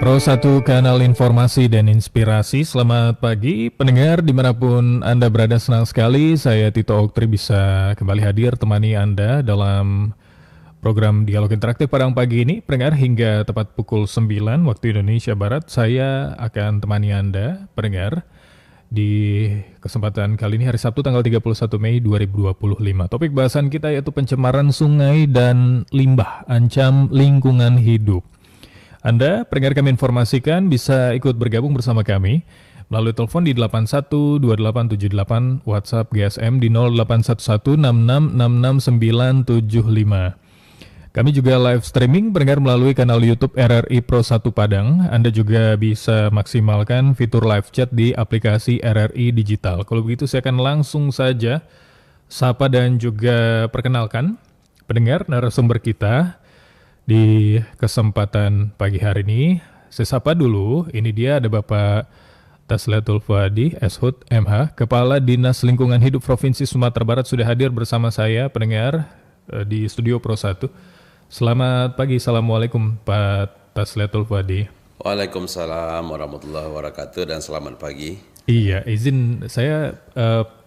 Pro 1 kanal informasi dan inspirasi. Selamat pagi pendengar dimanapun Anda berada, senang sekali saya Tito Oktri bisa kembali hadir temani Anda dalam program Dialog Interaktif pada pagi ini. Pendengar, hingga tepat pukul 9 waktu Indonesia Barat saya akan temani Anda pendengar di kesempatan kali ini hari Sabtu tanggal 31 Mei 2025. Topik bahasan kita yaitu pencemaran sungai dan limbah, ancam lingkungan hidup. Anda, pendengar, kami informasikan bisa ikut bergabung bersama kami melalui telepon di 812878, WhatsApp GSM di 081166669975. Kami juga live streaming pendengar melalui kanal YouTube RRI Pro 1 Padang. Anda juga bisa maksimalkan fitur live chat di aplikasi RRI Digital. Kalau begitu saya akan langsung saja sapa dan juga perkenalkan pendengar narasumber kita di kesempatan pagi hari ini. Saya sapa dulu, ini dia ada Bapak Tasliatul Fuadi, SHUT MH, Kepala Dinas Lingkungan Hidup Provinsi Sumatera Barat, sudah hadir bersama saya pendengar di studio Pro 1. Selamat pagi, Assalamualaikum Pak Tasliatul Fuadi. Waalaikumsalam warahmatullahi wabarakatuh dan selamat pagi. Iya, izin saya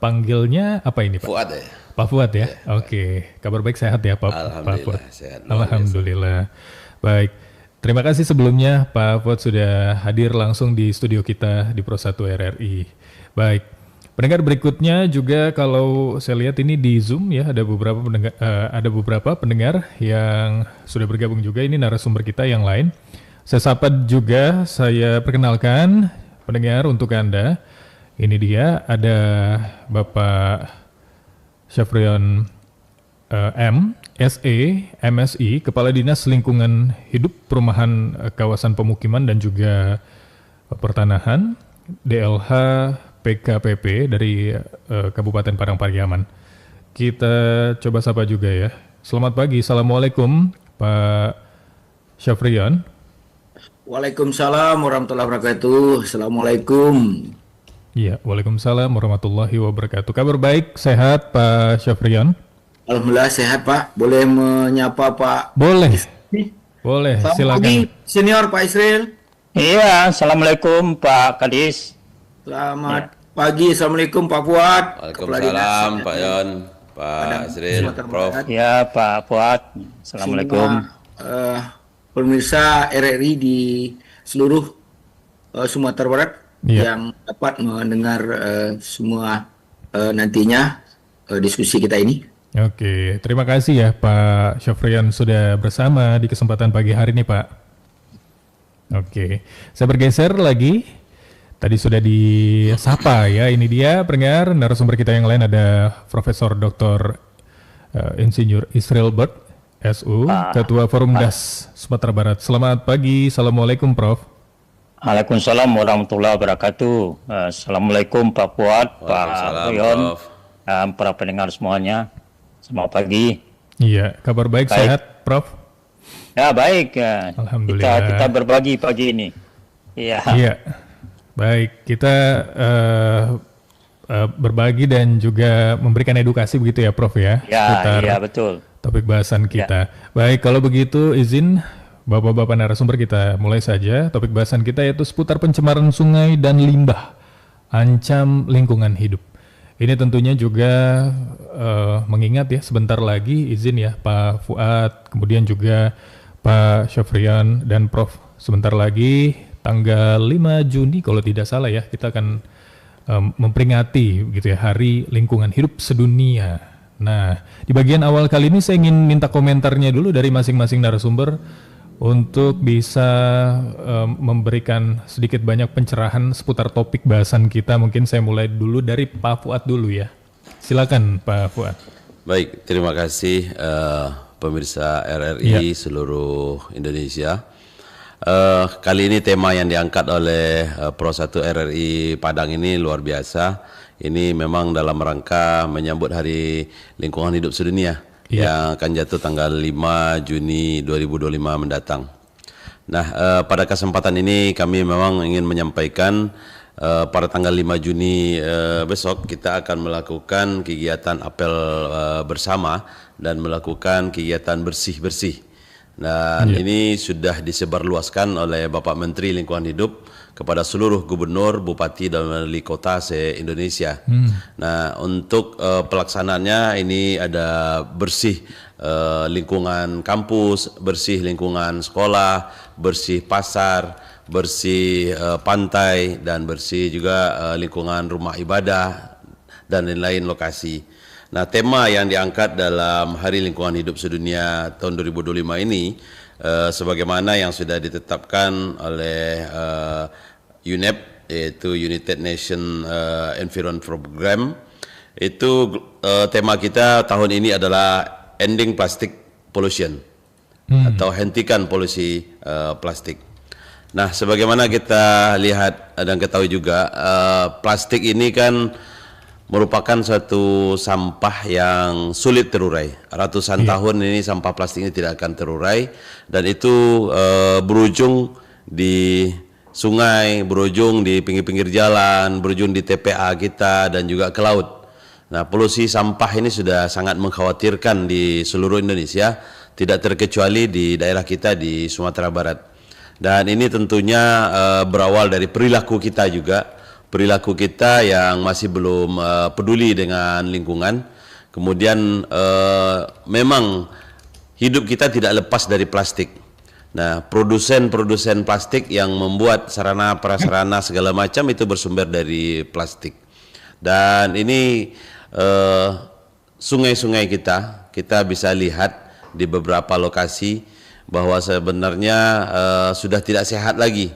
panggilnya apa ini Pak? Fuad ya? Pak Fuad ya? Oke. Kabar baik, sehat ya Pak? Alhamdulillah, sehat. Alhamdulillah. Baik. Terima kasih sebelumnya Pak Fuad sudah hadir langsung di studio kita di Pro 1 RRI. Baik. Pendengar, berikutnya juga kalau saya lihat ini di Zoom ya, ada beberapa pendengar yang sudah bergabung juga, ini narasumber kita yang lain. Saya sapa juga, saya perkenalkan pendengar untuk Anda. Ini dia, ada Bapak Syafrion M, SE, MSI, Kepala Dinas Lingkungan Hidup Perumahan Kawasan Pemukiman dan juga Pertanahan, DLH PKPP dari Kabupaten Padang Pariaman. Kita coba sapa juga ya. Selamat pagi, Assalamualaikum Pak Syafrion. Waalaikumsalam warahmatullahi wabarakatuh. Assalamualaikum. Iya, waalaikumsalam warahmatullahi wabarakatuh. Kabar baik, sehat Pak Syafrion? Alhamdulillah sehat Pak. Boleh menyapa Pak? Boleh. Boleh, Selamat silakan. pagi Senior Pak Israel. Iya, Assalamualaikum Pak Kadis. Selamat pagi, Assalamualaikum Pak Fuad. Waalaikumsalam Pak Yon, Pak Azril, Prof. Ya Pak Fuad. Assalamualaikum. Pemirsa RRI di seluruh Sumatera Barat yang dapat mendengar semua nantinya diskusi kita ini. Oke, terima kasih ya Pak Syafrian sudah bersama di kesempatan pagi hari ini Pak. Oke, saya bergeser lagi. Tadi sudah disapa ya, ini dia pendengar narasumber kita yang lain, ada Profesor Dr. Insinyur Israel Bert, SU, Ketua Forum DAS Sumatera Barat. Selamat pagi, Assalamualaikum Prof. Waalaikumsalam warahmatullahi wabarakatuh. Assalamualaikum Pak Fuad, Pak Yon, para pendengar semuanya. Selamat pagi. Iya, kabar baik. Sehat Prof? Ya baik. Alhamdulillah. Kita berbagi pagi ini. Iya. Iya. Baik, kita berbagi dan juga memberikan edukasi begitu ya Prof ya? Iya betul. Topik bahasan kita. Baik, kalau begitu izin Bapak-bapak narasumber kita mulai saja. Topik bahasan kita yaitu seputar pencemaran sungai dan limbah, ancam lingkungan hidup. Ini tentunya juga mengingat ya, sebentar lagi izin ya Pak Fuad, kemudian juga Pak Syafrian dan Prof. Sebentar lagi tanggal 5 Juni kalau tidak salah ya, kita akan memperingati gitu ya Hari Lingkungan Hidup Sedunia. Nah, di bagian awal kali ini saya ingin minta komentarnya dulu dari masing-masing narasumber untuk bisa memberikan sedikit banyak pencerahan seputar topik bahasan kita. Mungkin saya mulai dulu dari Pak Fuad dulu ya. Silakan Pak Fuad. Baik, terima kasih pemirsa RRI seluruh Indonesia. Kali ini tema yang diangkat oleh Pro 1 RRI Padang ini luar biasa. Ini memang dalam rangka menyambut Hari Lingkungan Hidup Sedunia yang akan jatuh tanggal 5 Juni 2025 mendatang. Nah, pada kesempatan ini kami memang ingin menyampaikan pada tanggal 5 Juni besok kita akan melakukan kegiatan apel bersama dan melakukan kegiatan bersih-bersih. Dan ini sudah disebarluaskan oleh Bapak Menteri Lingkungan Hidup kepada seluruh gubernur, bupati dan wali kota se-Indonesia. Nah, untuk pelaksanaannya ini ada bersih lingkungan kampus, bersih lingkungan sekolah, bersih pasar, bersih pantai, dan bersih juga lingkungan rumah ibadah dan lain-lain lokasi. Nah, tema yang diangkat dalam Hari Lingkungan Hidup Sedunia tahun 2025 ini sebagaimana yang sudah ditetapkan oleh UNEP, yaitu United Nations Environment Program, itu tema kita tahun ini adalah Ending Plastic Pollution atau hentikan polusi plastik. Nah, sebagaimana kita lihat dan ketahui juga, plastik ini kan merupakan suatu sampah yang sulit terurai. Ratusan tahun ini sampah plastik ini tidak akan terurai, dan itu berujung di sungai, berujung di pinggir-pinggir jalan, berujung di TPA kita, dan juga ke laut. Nah, polusi sampah ini sudah sangat mengkhawatirkan di seluruh Indonesia, tidak terkecuali di daerah kita di Sumatera Barat. Dan ini tentunya berawal dari perilaku kita juga. Perilaku kita yang masih belum peduli dengan lingkungan. Kemudian memang hidup kita tidak lepas dari plastik. Nah, produsen plastik yang membuat sarana prasarana segala macam itu bersumber dari plastik. Dan ini sungai-sungai kita bisa lihat di beberapa lokasi bahwa sebenarnya sudah tidak sehat lagi.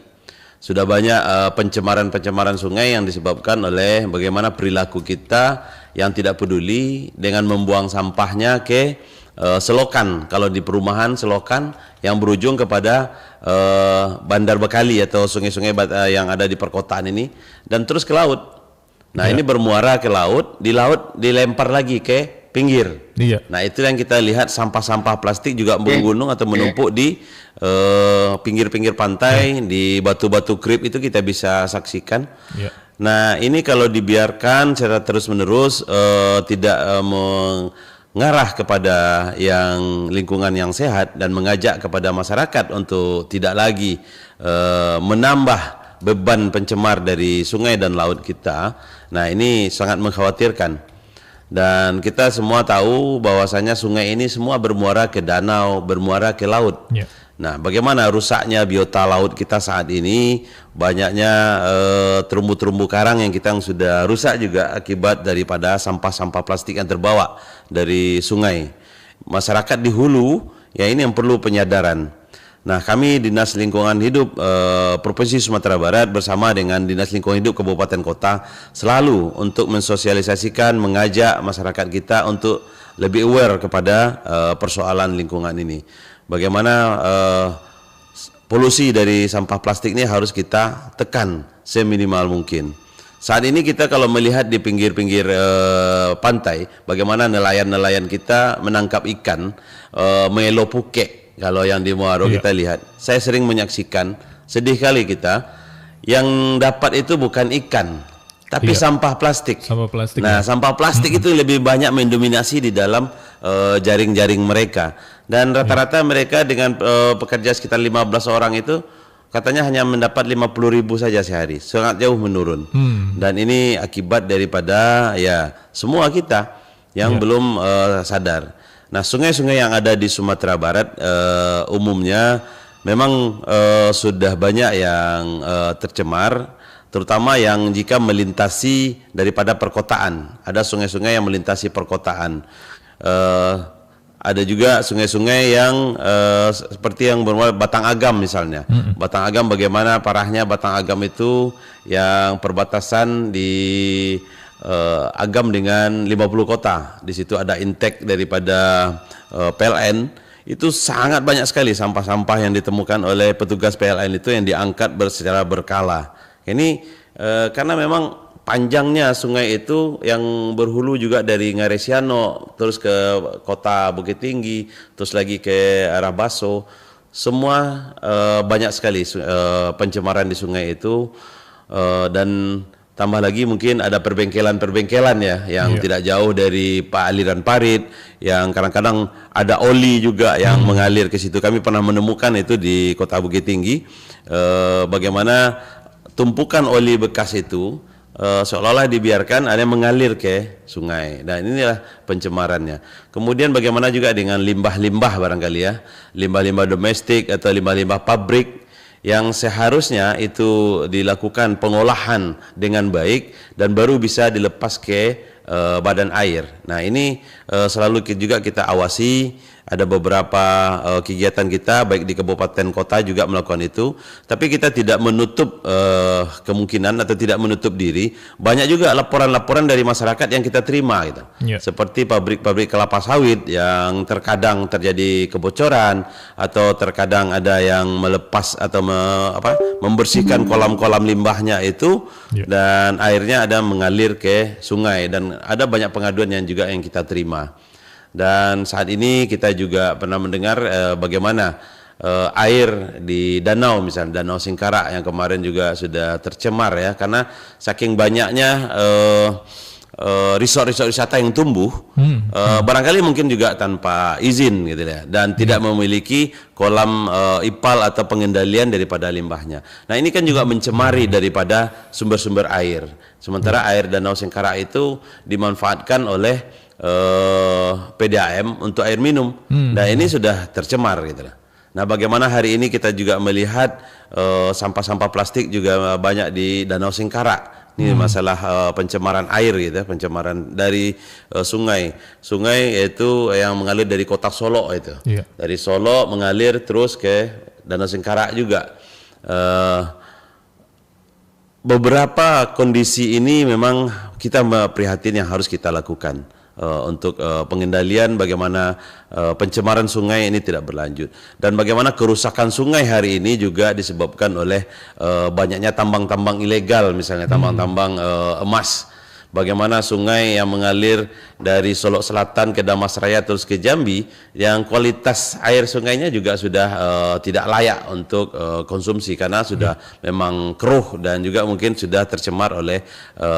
Sudah banyak pencemaran sungai yang disebabkan oleh bagaimana perilaku kita yang tidak peduli dengan membuang sampahnya ke selokan. Kalau di perumahan, selokan yang berujung kepada bandar bekali atau sungai-sungai yang ada di perkotaan ini, dan terus ke laut. Nah, ini bermuara ke laut, di laut dilempar lagi ke pinggir. Nah, itu yang kita lihat, sampah-sampah plastik juga menggunung atau menumpuk di pinggir-pinggir pantai, di batu-batu krip itu kita bisa saksikan. Nah, ini kalau dibiarkan secara terus-menerus tidak mengarah kepada yang lingkungan yang sehat dan mengajak kepada masyarakat untuk tidak lagi menambah beban pencemar dari sungai dan laut kita. Nah, ini sangat mengkhawatirkan. Dan kita semua tahu bahwasanya sungai ini semua bermuara ke danau, bermuara ke laut. Nah, bagaimana rusaknya biota laut kita saat ini, banyaknya terumbu-terumbu karang yang kita sudah rusak juga akibat daripada sampah-sampah plastik yang terbawa dari sungai. Masyarakat di hulu, ya ini yang perlu penyadaran. Nah, kami Dinas Lingkungan Hidup Provinsi Sumatera Barat bersama dengan Dinas Lingkungan Hidup Kabupaten Kota selalu untuk mensosialisasikan, mengajak masyarakat kita untuk lebih aware kepada persoalan lingkungan ini. Bagaimana polusi dari sampah plastik ini harus kita tekan seminimal mungkin. Saat ini kita kalau melihat di pinggir-pinggir pantai, bagaimana nelayan-nelayan kita menangkap ikan, melo puke. Kalau yang di Muaro kita lihat, saya sering menyaksikan, sedih kali kita, yang dapat itu bukan ikan, tapi sampah plastik. Nah, sampah plastik itu lebih banyak mendominasi di dalam jaring-jaring mereka. Dan rata-rata mereka dengan pekerja sekitar 15 orang itu, katanya hanya mendapat 50.000 saja sehari, sangat jauh menurun. Dan ini akibat daripada ya semua kita yang belum sadar. Nah, sungai-sungai yang ada di Sumatera Barat umumnya memang sudah banyak yang tercemar, terutama yang jika melintasi daripada perkotaan. Ada sungai-sungai yang melintasi perkotaan. Ada juga sungai-sungai yang seperti yang bermuara Batang Agam misalnya. Batang Agam, bagaimana parahnya Batang Agam itu yang perbatasan di Agam dengan 50 kota. Di situ ada intake daripada PLN. Itu sangat banyak sekali sampah-sampah yang ditemukan oleh petugas PLN itu yang diangkat secara berkala. Ini karena memang panjangnya sungai itu yang berhulu juga dari Ngaresiano terus ke kota Bukit Tinggi, terus lagi ke arah Baso. Semua banyak sekali pencemaran di sungai itu, dan Tambah lagi mungkin ada perbengkelan-perbengkelan ya yang tidak jauh dari aliran parit, yang kadang-kadang ada oli juga yang mengalir ke situ. Kami pernah menemukan itu di Kota Bukit Tinggi, bagaimana tumpukan oli bekas itu seolah-olah dibiarkan ada yang mengalir ke sungai. Dan inilah pencemarannya. Kemudian bagaimana juga dengan limbah-limbah barangkali ya, limbah-limbah domestik atau limbah-limbah pabrik, yang seharusnya itu dilakukan pengolahan dengan baik dan baru bisa dilepas ke badan air. Nah ini selalu juga kita awasi. Ada beberapa kegiatan kita baik di kabupaten kota juga melakukan itu, tapi kita tidak menutup kemungkinan atau tidak menutup diri. Banyak juga laporan-laporan dari masyarakat yang kita terima gitu. Seperti pabrik-pabrik kelapa sawit yang terkadang terjadi kebocoran atau terkadang ada yang melepas atau membersihkan kolam-kolam limbahnya itu dan airnya ada mengalir ke sungai, dan ada banyak pengaduan yang juga yang kita terima. Dan saat ini kita juga pernah mendengar bagaimana air di danau, misalnya Danau Singkarak yang kemarin juga sudah tercemar ya, karena saking banyaknya resort-resort wisata yang tumbuh, barangkali mungkin juga tanpa izin gitu ya, dan tidak memiliki kolam ipal atau pengendalian daripada limbahnya. Nah ini kan juga mencemari daripada sumber-sumber air. Sementara air Danau Singkarak itu dimanfaatkan oleh PDAM untuk air minum. Nah ini sudah tercemar gitu lah. Nah bagaimana hari ini kita juga melihat sampah-sampah plastik juga banyak di Danau Singkarak. Ini masalah pencemaran air gitu, pencemaran dari sungai yaitu yang mengalir dari kota Solo itu. Dari Solo mengalir terus ke Danau Singkarak juga. Beberapa kondisi ini memang kita prihatin yang harus kita lakukan. Untuk pengendalian bagaimana pencemaran sungai ini tidak berlanjut, dan bagaimana kerusakan sungai hari ini juga disebabkan oleh banyaknya tambang-tambang ilegal, misalnya tambang-tambang emas. Bagaimana sungai yang mengalir dari Solok Selatan ke Damasraya terus ke Jambi, yang kualitas air sungainya juga sudah tidak layak untuk konsumsi karena sudah memang keruh dan juga mungkin sudah tercemar oleh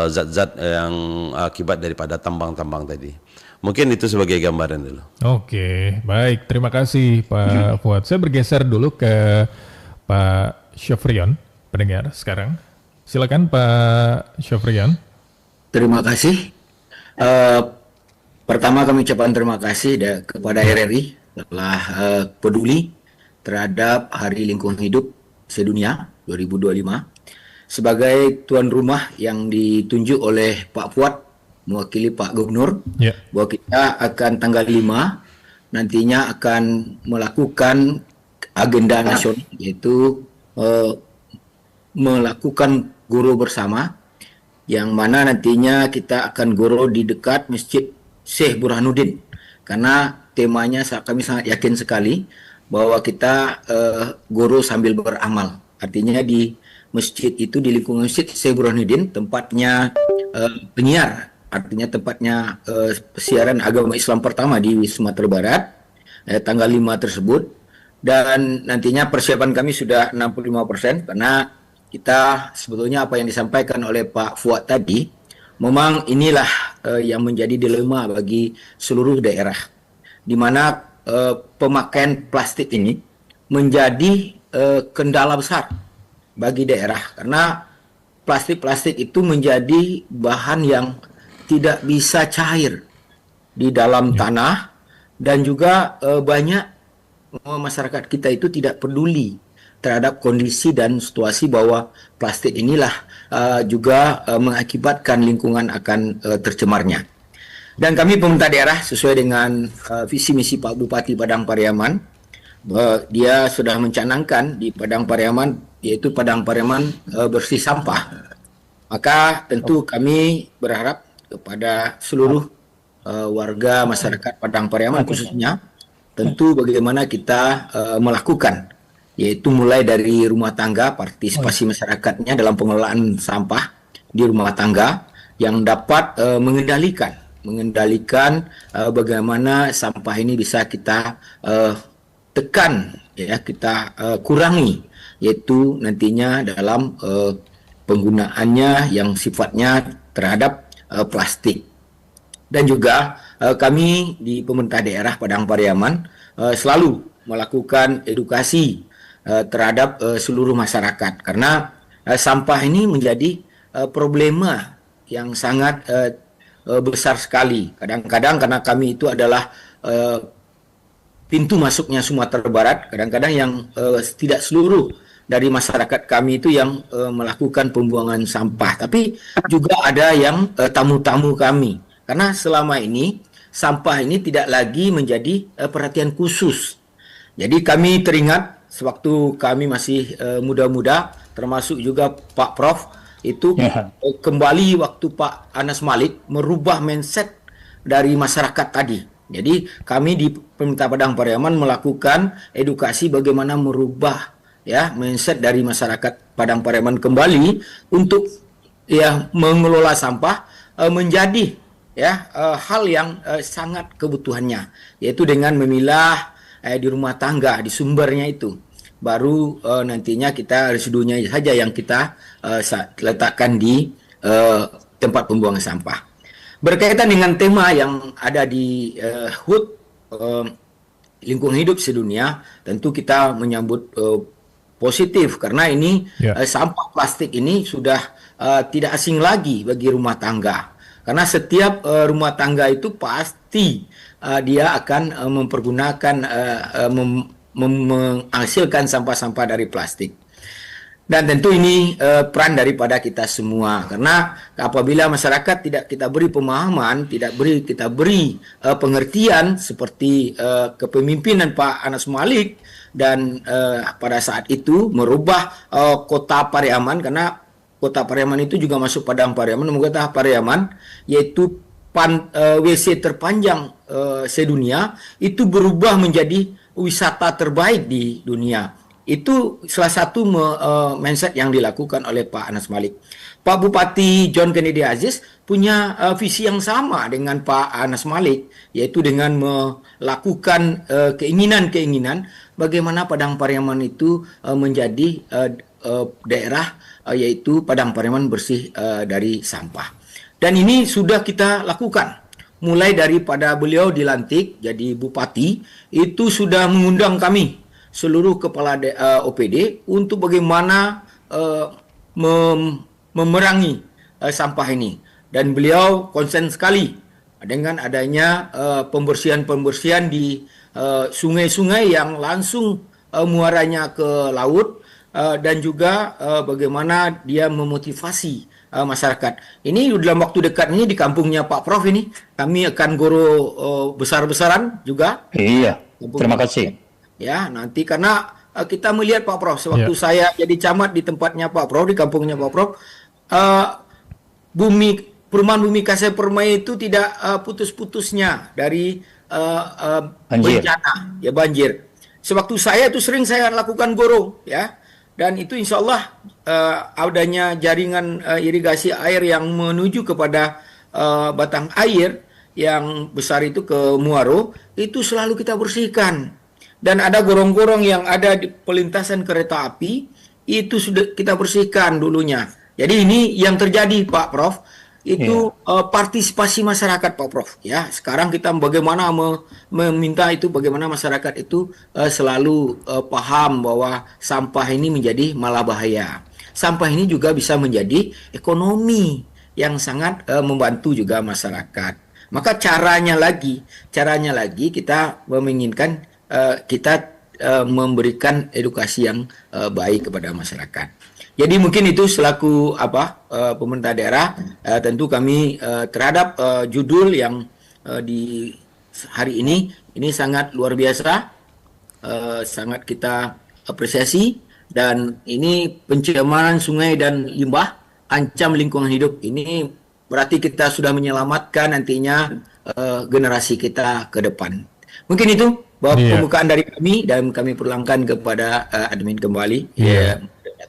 zat-zat yang akibat daripada tambang-tambang tadi. Mungkin itu sebagai gambaran dulu. Oke, baik. Terima kasih Pak Fuad. Saya bergeser dulu ke Pak Syofrion, pendengar sekarang. Silakan Pak Syofrion. Terima kasih. Pertama kami ucapkan terima kasih kepada RRI telah peduli terhadap Hari Lingkungan Hidup Sedunia 2025 sebagai tuan rumah yang ditunjuk oleh Pak Fuad mewakili Pak Gubernur, bahwa kita akan tanggal 5 nantinya akan melakukan agenda nasional, yaitu melakukan guru bersama, yang mana nantinya kita akan goro di dekat Masjid Syekh Burhanuddin, karena temanya kami sangat yakin sekali bahwa kita goro sambil beramal. Artinya di masjid itu, di lingkungan Masjid Syekh Burhanuddin, tempatnya penyiar, artinya tempatnya siaran agama Islam pertama di Sumatera Barat, tanggal 5 tersebut. Dan nantinya persiapan kami sudah 65%, karena kita sebetulnya apa yang disampaikan oleh Pak Fuad tadi, memang inilah yang menjadi dilema bagi seluruh daerah, di mana pemakaian plastik ini menjadi kendala besar bagi daerah, karena plastik-plastik itu menjadi bahan yang tidak bisa cair di dalam tanah, dan juga banyak masyarakat kita itu tidak peduli terhadap kondisi dan situasi bahwa plastik inilah juga mengakibatkan lingkungan akan tercemarnya. Dan kami pemerintah daerah sesuai dengan visi misi Pak Bupati Padang Pariaman, dia sudah mencanangkan di Padang Pariaman, yaitu Padang Pariaman bersih sampah. Maka tentu kami berharap kepada seluruh warga masyarakat Padang Pariaman khususnya, tentu bagaimana kita melakukan, yaitu mulai dari rumah tangga, partisipasi masyarakatnya dalam pengelolaan sampah di rumah tangga yang dapat mengendalikan bagaimana sampah ini bisa kita tekan, ya, kita kurangi, yaitu nantinya dalam penggunaannya yang sifatnya terhadap plastik. Dan juga kami di pemerintah daerah Padang Pariaman selalu melakukan edukasi terhadap seluruh masyarakat, karena sampah ini menjadi problema yang sangat besar sekali. Kadang-kadang karena kami itu adalah pintu masuknya Sumatera Barat, kadang-kadang yang tidak seluruh dari masyarakat kami itu yang melakukan pembuangan sampah, tapi juga ada yang tamu-tamu kami, karena selama ini sampah ini tidak lagi menjadi perhatian khusus. Jadi kami teringat sewaktu kami masih muda-muda, termasuk juga Pak Prof, itu kembali waktu Pak Anas Malik merubah mindset dari masyarakat tadi. Jadi kami di Pemerintah Padang Pariaman melakukan edukasi bagaimana merubah mindset dari masyarakat Padang Pariaman kembali untuk mengelola sampah menjadi hal yang sangat kebutuhannya, yaitu dengan memilah di rumah tangga, di sumbernya itu. Baru nantinya kita residunya saja yang kita letakkan di tempat pembuangan sampah. Berkaitan dengan tema yang ada di HUT lingkungan hidup sedunia, tentu kita menyambut positif, karena ini sampah plastik ini sudah tidak asing lagi bagi rumah tangga, karena setiap rumah tangga itu pasti dia akan mempergunakan menghasilkan sampah-sampah dari plastik. Dan tentu ini peran daripada kita semua, karena apabila masyarakat tidak kita beri pemahaman, kita beri pengertian seperti kepemimpinan Pak Anas Malik, dan pada saat itu merubah kota Pariaman, karena kota Pariaman itu juga masuk Padang Pariaman, kota Pariaman yaitu WC terpanjang sedunia, itu berubah menjadi wisata terbaik di dunia. Itu salah satu mindset yang dilakukan oleh Pak Anas Malik. Pak Bupati John Kennedy Aziz punya visi yang sama dengan Pak Anas Malik, yaitu dengan melakukan keinginan-keinginan bagaimana Padang Pariaman itu menjadi daerah yaitu Padang Pariaman bersih dari sampah. Dan ini sudah kita lakukan. Mulai daripada beliau dilantik jadi bupati, itu sudah mengundang kami seluruh kepala OPD untuk bagaimana memerangi sampah ini. Dan beliau konsen sekali dengan adanya pembersihan-pembersihan di sungai-sungai yang langsung muaranya ke laut, dan juga bagaimana dia memotivasi masyarakat. Ini dalam waktu dekat ini di kampungnya Pak Prof ini kami akan goro besar-besaran juga. Iya, terima kasih. Ya, nanti karena kita melihat Pak Prof, sewaktu saya jadi camat di tempatnya Pak Prof, di kampungnya Pak Prof, perumahan bumi Kasai Permai itu tidak putus-putusnya dari bencana, banjir. Sewaktu saya itu sering saya lakukan goro, dan itu insya Allah adanya jaringan irigasi air yang menuju kepada batang air yang besar itu ke Muaro, itu selalu kita bersihkan. Dan ada gorong-gorong yang ada di pelintasan kereta api, itu sudah kita bersihkan dulunya. Jadi ini yang terjadi Pak Prof, itu partisipasi masyarakat Pak Prof. Sekarang kita bagaimana meminta itu, bagaimana masyarakat itu selalu paham bahwa sampah ini menjadi malah bahaya. Sampah ini juga bisa menjadi ekonomi yang sangat membantu juga masyarakat. Maka caranya lagi kita menginginkan kita memberikan edukasi yang baik kepada masyarakat. Jadi mungkin itu selaku pemerintah daerah, tentu kami terhadap judul yang di hari ini sangat luar biasa, sangat kita apresiasi, dan ini pencemaran sungai dan limbah ancam lingkungan hidup. Ini berarti kita sudah menyelamatkan nantinya generasi kita ke depan. Mungkin itu pembukaan dari kami, dan kami persilahkan kepada admin kembali.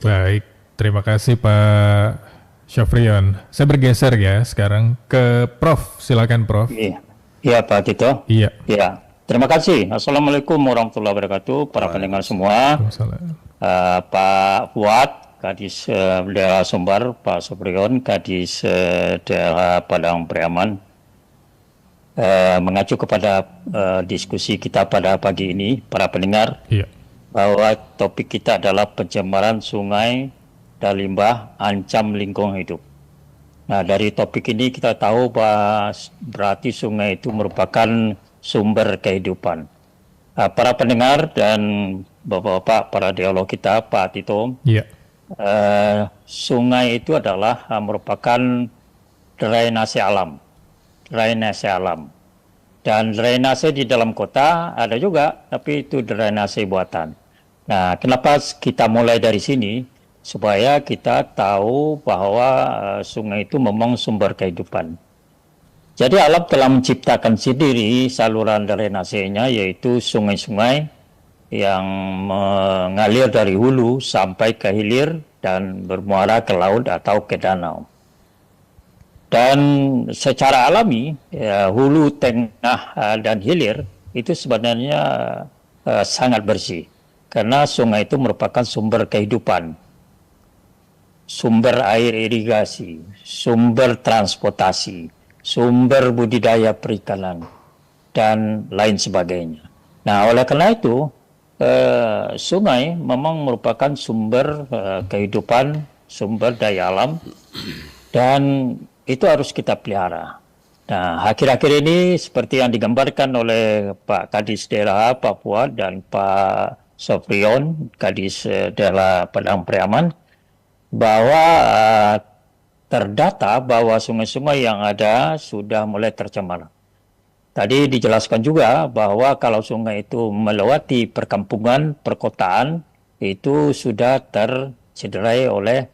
Baik, terima kasih Pak Syafrion. Saya bergeser ya sekarang ke Prof. Silakan Prof. Iya Pak Tito. Iya. Terima kasih. Assalamualaikum warahmatullahi wabarakatuh. Para pendengar semua. Pak Fuad, Kadis Daerah Sumbar, Pak Supriyon, Kadis Daerah Padang Priaman, mengacu kepada diskusi kita pada pagi ini, para pendengar, bahwa topik kita adalah pencemaran sungai dan limbah ancam lingkungan hidup. Nah, dari topik ini kita tahu bahwa berarti sungai itu merupakan sumber kehidupan. Para pendengar dan bapak-bapak, para dialog kita, Pak Tito, sungai itu adalah merupakan drainase alam. Dan drainase di dalam kota ada juga, tapi itu drainase buatan. Nah, kenapa kita mulai dari sini? Supaya kita tahu bahwa sungai itu memang sumber kehidupan. Jadi alam telah menciptakan sendiri saluran drainasenya, yaitu sungai-sungai yang mengalir dari hulu sampai ke hilir dan bermuara ke laut atau ke danau. Dan secara alami, hulu, tengah, dan hilir itu sebenarnya sangat bersih. Karena sungai itu merupakan sumber kehidupan. Sumber air irigasi, sumber transportasi, sumber budidaya perikanan, dan lain sebagainya. Nah, oleh karena itu, sungai memang merupakan sumber kehidupan, sumber daya alam, dan itu harus kita pelihara. Nah, akhir-akhir ini seperti yang digambarkan oleh Pak Kadis Daerah Papua dan Pak Supriyon, Kadis Daerah Padang Priaman, bahwa terdata bahwa sungai-sungai yang ada sudah mulai tercemar. Tadi dijelaskan juga bahwa kalau sungai itu melewati perkampungan, perkotaan, itu sudah tercederai oleh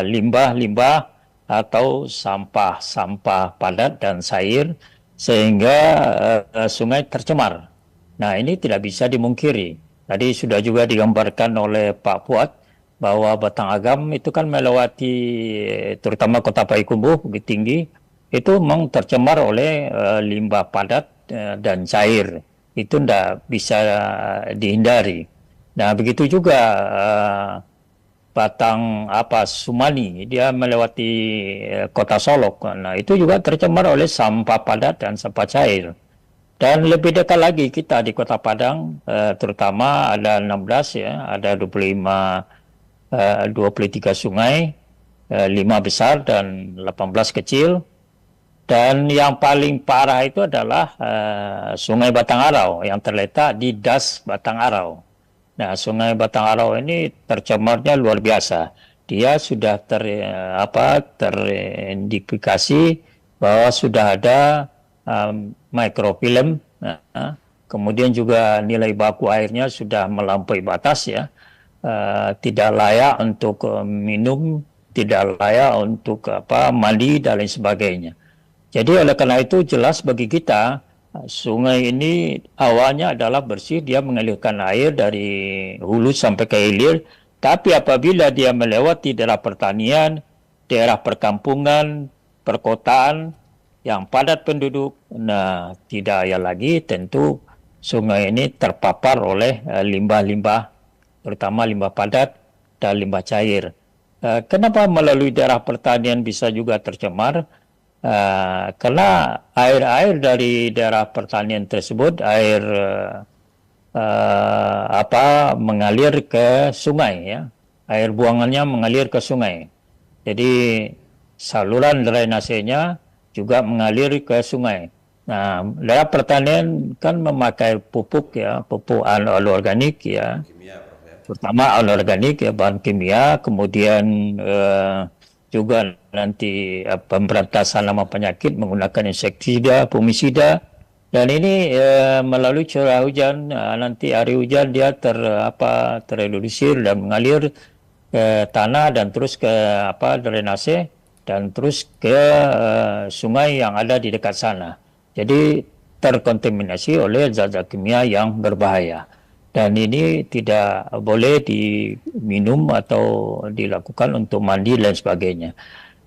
limbah-limbah atau sampah-sampah padat dan cair, sehingga sungai tercemar. Nah, ini tidak bisa dimungkiri. Tadi sudah juga digambarkan oleh Pak Fuad, bahwa Batang Agam itu kan melewati terutama kota Payakumbuh, Bukit Tinggi, itu memang tercemar oleh limbah padat dan cair. Itu tidak bisa dihindari. Nah, begitu juga Batang Sumani, dia melewati kota Solok. Nah, itu juga tercemar oleh sampah padat dan sampah cair. Dan lebih dekat lagi kita di Kota Padang, terutama ada 16 ya, ada 23 sungai, 5 besar dan 18 kecil. Dan yang paling parah itu adalah Sungai Batang Arau yang terletak di Das Batang Arau. Nah, Sungai Batang Arau ini tercemarnya luar biasa. Dia sudah terindikasi bahwa sudah ada mikrofilm. Kemudian juga nilai baku airnya sudah melampaui batas ya. Tidak layak untuk minum, tidak layak untuk mandi dan lain sebagainya. Jadi oleh karena itu jelas bagi kita sungai ini awalnya adalah bersih, dia mengalirkan air dari hulu sampai ke hilir, tapi apabila dia melewati daerah pertanian, daerah perkampungan, perkotaan yang padat penduduk, nah tidak ya lagi tentu sungai ini terpapar oleh limbah-limbah, terutama limbah padat dan limbah cair. Kenapa melalui daerah pertanian bisa juga tercemar? Karena air-air dari daerah pertanian tersebut, air mengalir ke sungai ya. Air buangannya mengalir ke sungai. Jadi saluran drainasenya juga mengalir ke sungai. Nah, daerah pertanian kan memakai pupuk ya, pupuk anorganik ya. Terutama anorganik ya, bahan kimia, kemudian juga nanti pemberantasan hama penyakit menggunakan insektisida, fungisida, dan ini melalui curah hujan, nanti hari hujan dia terreduksir dan mengalir ke tanah dan terus ke drainase dan terus ke sungai yang ada di dekat sana. Jadi terkontaminasi oleh zat-zat kimia yang berbahaya. Dan ini tidak boleh diminum atau dilakukan untuk mandi dan sebagainya.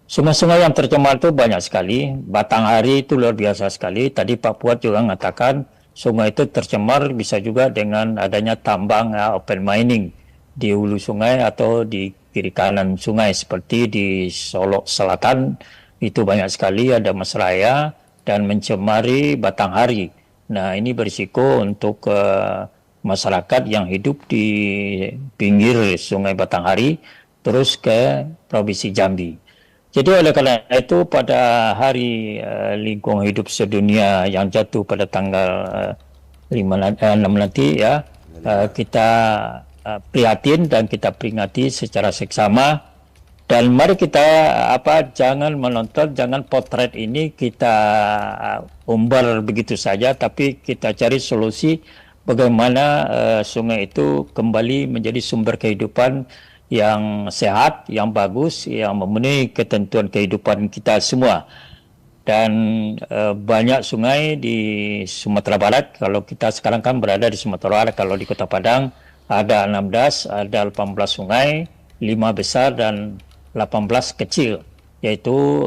Sungai-sungai yang tercemar itu banyak sekali. Batanghari itu luar biasa sekali. Tadi Pak Fuad juga mengatakan sungai itu tercemar bisa juga dengan adanya tambang open mining di hulu sungai atau di kiri kanan sungai seperti di Solok Selatan itu banyak sekali ada mesraya dan mencemari Batanghari. Nah, ini berisiko untuk masyarakat yang hidup di pinggir Sungai Batanghari terus ke Provinsi Jambi. Jadi oleh karena itu pada hari lingkungan hidup sedunia yang jatuh pada tanggal 6 nanti ya, kita prihatin dan kita peringati secara seksama, dan mari kita jangan menonton, jangan potret ini kita umbar begitu saja, tapi kita cari solusi bagaimana sungai itu kembali menjadi sumber kehidupan yang sehat, yang bagus, yang memenuhi ketentuan kehidupan kita semua. Dan banyak sungai di Sumatera Barat. Kalau kita sekarang kan berada di Sumatera Barat, kalau di Kota Padang ada 16, ada 18 sungai, 5 besar dan 18 kecil, yaitu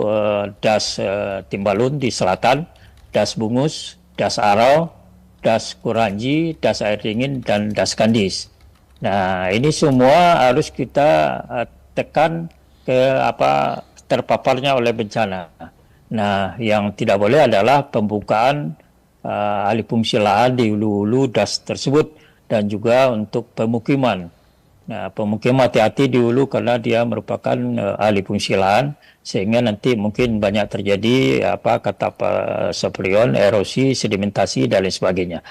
Das Timbalun di selatan, Das Bungus, Das Arau, Das Kuranji, Das Air Dingin, dan Das Kandis. Nah, ini semua harus kita tekan ke terpaparnya oleh bencana. Nah, yang tidak boleh adalah pembukaan alih fungsi lahan di hulu-hulu das tersebut dan juga untuk pemukiman. Nah, pemukiman hati-hati di hulu karena dia merupakan alih fungsi lahan, sehingga nanti mungkin banyak terjadi kata Pak Soprion, erosi, sedimentasi dan lain sebagainya.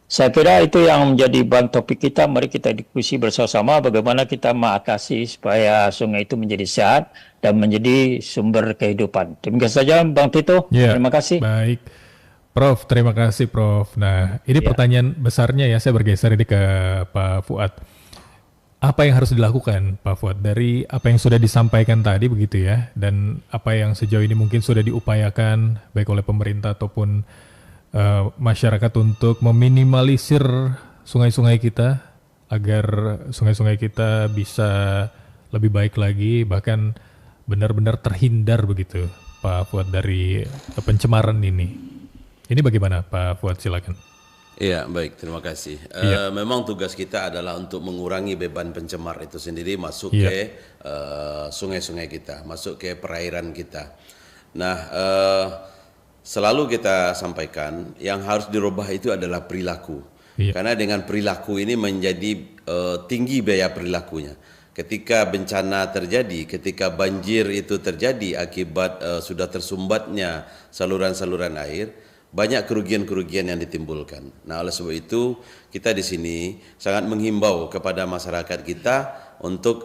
Saya kira itu yang menjadi bahan topik kita. Mari kita diskusi bersama-sama bagaimana kita mengatasi supaya sungai itu menjadi sehat dan menjadi sumber kehidupan. Demikian saja Bang Tito. Ya, terima kasih. Baik. Prof, terima kasih Prof. Nah, ini pertanyaan besarnya ya, saya bergeser ini ke Pak Fuad. Apa yang harus dilakukan Pak Fuad dari apa yang sudah disampaikan tadi begitu ya, dan apa yang sejauh ini mungkin sudah diupayakan baik oleh pemerintah ataupun masyarakat untuk meminimalisir sungai-sungai kita agar sungai-sungai kita bisa lebih baik lagi, bahkan benar-benar terhindar begitu Pak Fuad dari pencemaran ini. Ini bagaimana Pak Fuad, silakan. Iya, baik, terima kasih. Memang tugas kita adalah untuk mengurangi beban pencemar itu sendiri masuk ke sungai-sungai kita, masuk ke perairan kita. Nah, selalu kita sampaikan yang harus dirubah itu adalah perilaku. Karena dengan perilaku ini menjadi tinggi biaya perilakunya. Ketika bencana terjadi, ketika banjir itu terjadi akibat sudah tersumbatnya saluran-saluran air, banyak kerugian-kerugian yang ditimbulkan. Nah, oleh sebab itu kita di sini sangat menghimbau kepada masyarakat kita untuk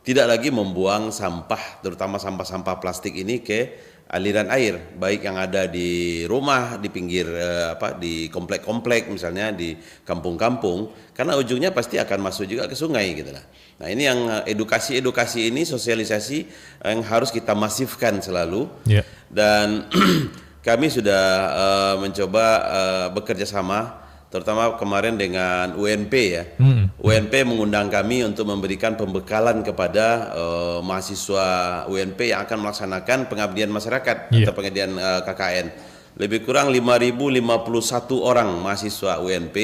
tidak lagi membuang sampah, terutama sampah-sampah plastik ini ke aliran air, baik yang ada di rumah, di pinggir di komplek-komplek misalnya, di kampung-kampung, karena ujungnya pasti akan masuk juga ke sungai gitu lah. Nah, ini yang edukasi ini, sosialisasi yang harus kita masifkan selalu. Dan kami sudah mencoba bekerja sama, terutama kemarin dengan UNP ya. UNP mengundang kami untuk memberikan pembekalan kepada mahasiswa UNP yang akan melaksanakan pengabdian masyarakat atau pengabdian KKN. Lebih kurang 5.051 orang mahasiswa UNP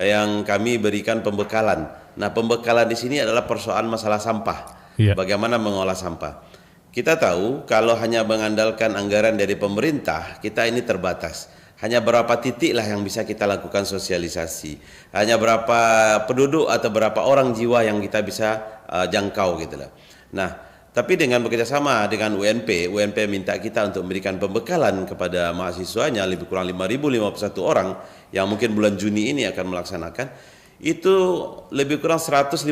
yang kami berikan pembekalan. Nah, pembekalan di sini adalah persoalan masalah sampah. Bagaimana mengolah sampah. Kita tahu kalau hanya mengandalkan anggaran dari pemerintah, kita ini terbatas. Hanya berapa titik lah yang bisa kita lakukan sosialisasi. Hanya berapa penduduk atau berapa orang jiwa yang kita bisa jangkau gitu lah. Nah, tapi dengan bekerjasama dengan UNP minta kita untuk memberikan pembekalan kepada mahasiswanya lebih kurang 5.051 orang yang mungkin bulan Juni ini akan melaksanakan. Itu lebih kurang 153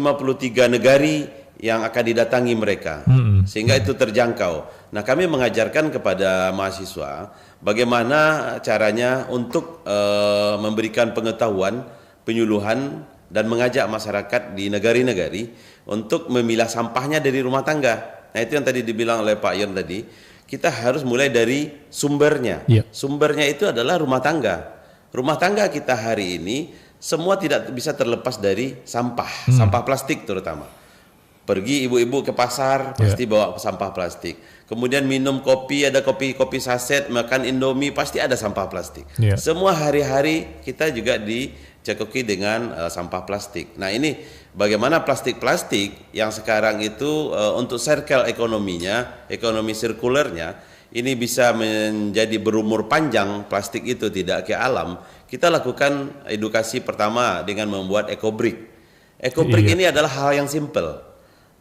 negari yang akan didatangi mereka, sehingga itu terjangkau. Nah, kami mengajarkan kepada mahasiswa bagaimana caranya untuk memberikan pengetahuan, penyuluhan, dan mengajak masyarakat di negari-negari untuk memilah sampahnya dari rumah tangga. Nah, itu yang tadi dibilang oleh Pak Yon tadi, kita harus mulai dari sumbernya. Sumbernya itu adalah rumah tangga. Rumah tangga kita hari ini semua tidak bisa terlepas dari sampah, sampah plastik terutama. Pergi ibu-ibu ke pasar pasti bawa sampah plastik. kemudian minum kopi, ada kopi saset, makan Indomie, pasti ada sampah plastik. Semua hari-hari kita juga dicekoki dengan sampah plastik. Nah ini bagaimana plastik-plastik yang sekarang itu untuk circle ekonominya, ekonomi sirkulernya, ini bisa menjadi berumur panjang, plastik itu tidak ke alam. Kita lakukan edukasi pertama dengan membuat eco-brick. Eco-brick ini adalah hal yang simple.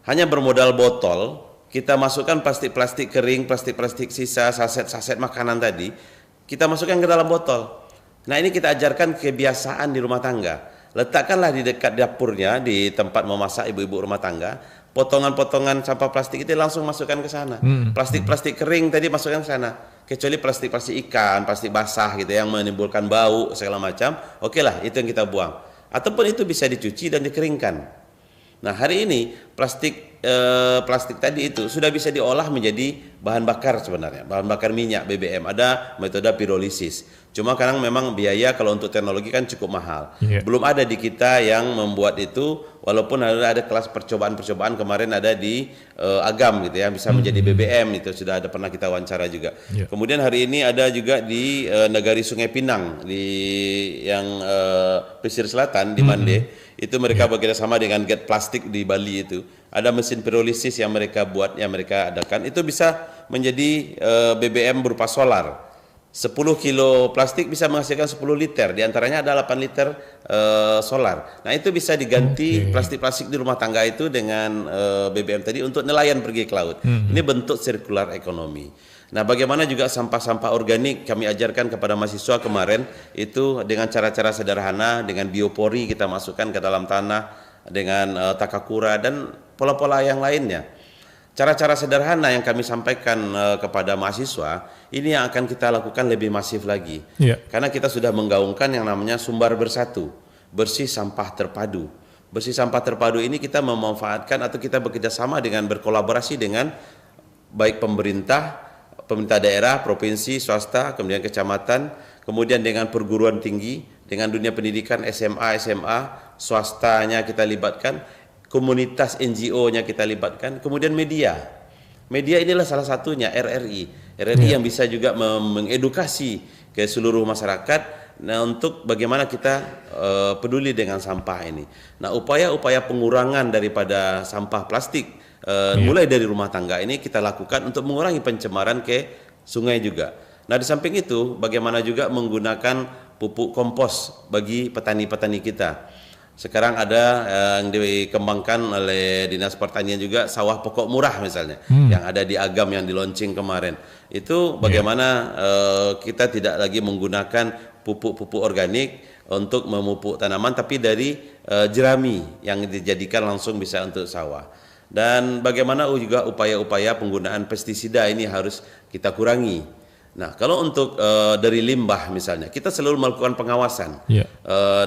Hanya bermodal botol, kita masukkan plastik-plastik kering, plastik-plastik sisa, saset-saset makanan tadi, kita masukkan ke dalam botol. Nah ini kita ajarkan kebiasaan di rumah tangga. Letakkanlah di dekat dapurnya, di tempat memasak ibu-ibu rumah tangga, potongan-potongan sampah plastik itu langsung masukkan ke sana. Plastik-plastik kering tadi masukkan ke sana. Kecuali plastik-plastik ikan, plastik basah gitu yang menimbulkan bau segala macam, oke lah itu yang kita buang. Ataupun itu bisa dicuci dan dikeringkan. Nah hari ini plastik tadi itu sudah bisa diolah menjadi bahan bakar sebenarnya, bahan bakar minyak BBM. Ada metode pirolisis. Cuma kadang memang biaya kalau untuk teknologi kan cukup mahal. Belum ada di kita yang membuat itu, walaupun ada kelas percobaan kemarin ada di Agam gitu ya, bisa menjadi BBM itu sudah ada pernah kita wawancara juga. Kemudian hari ini ada juga di Negari Sungai Pinang di yang pesisir selatan di Mande. Itu mereka bekerjasama dengan Get Plastik di Bali itu. Ada mesin pirolisis yang mereka buat, yang mereka adakan. Itu bisa menjadi BBM berupa solar. 10 kilo plastik bisa menghasilkan 10 liter. Di antaranya ada 8 liter solar. Nah itu bisa diganti plastik-plastik di rumah tangga itu dengan BBM tadi untuk nelayan pergi ke laut. Ini bentuk sirkular ekonomi. Nah, bagaimana juga sampah-sampah organik kami ajarkan kepada mahasiswa kemarin itu dengan cara-cara sederhana, dengan biopori kita masukkan ke dalam tanah, dengan takakura dan pola-pola yang lainnya. Cara-cara sederhana yang kami sampaikan kepada mahasiswa ini yang akan kita lakukan lebih masif lagi. Karena kita sudah menggaungkan yang namanya sumber bersatu, bersih sampah terpadu. Bersih sampah terpadu ini kita memanfaatkan atau kita bekerjasama dengan berkolaborasi dengan baik pemerintah daerah, provinsi, swasta, kemudian kecamatan, kemudian dengan perguruan tinggi, dengan dunia pendidikan SMA, swastanya kita libatkan, komunitas NGO-nya kita libatkan, kemudian media. Media inilah salah satunya RRI yang bisa juga mengedukasi ke seluruh masyarakat untuk bagaimana kita peduli dengan sampah ini. Nah, upaya-upaya pengurangan daripada sampah plastik mulai dari rumah tangga ini kita lakukan untuk mengurangi pencemaran ke sungai juga. Nah di samping itu bagaimana juga menggunakan pupuk kompos bagi petani-petani kita. Sekarang ada yang dikembangkan oleh Dinas Pertanian juga sawah pokok murah misalnya yang ada di Agam yang di launching kemarin. Itu bagaimana kita tidak lagi menggunakan pupuk-pupuk organik untuk memupuk tanaman tapi dari jerami yang dijadikan langsung bisa untuk sawah. Dan bagaimana juga upaya-upaya penggunaan pestisida ini harus kita kurangi. Nah, kalau untuk dari limbah misalnya, kita selalu melakukan pengawasan.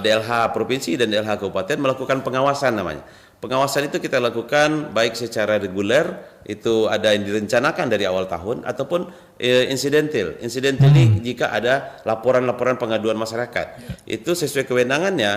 DLH Provinsi dan DLH Kabupaten melakukan pengawasan namanya. Pengawasan itu kita lakukan baik secara reguler, itu ada yang direncanakan dari awal tahun, ataupun insidental. Insidental ini jika ada laporan-laporan pengaduan masyarakat. Itu sesuai kewenangannya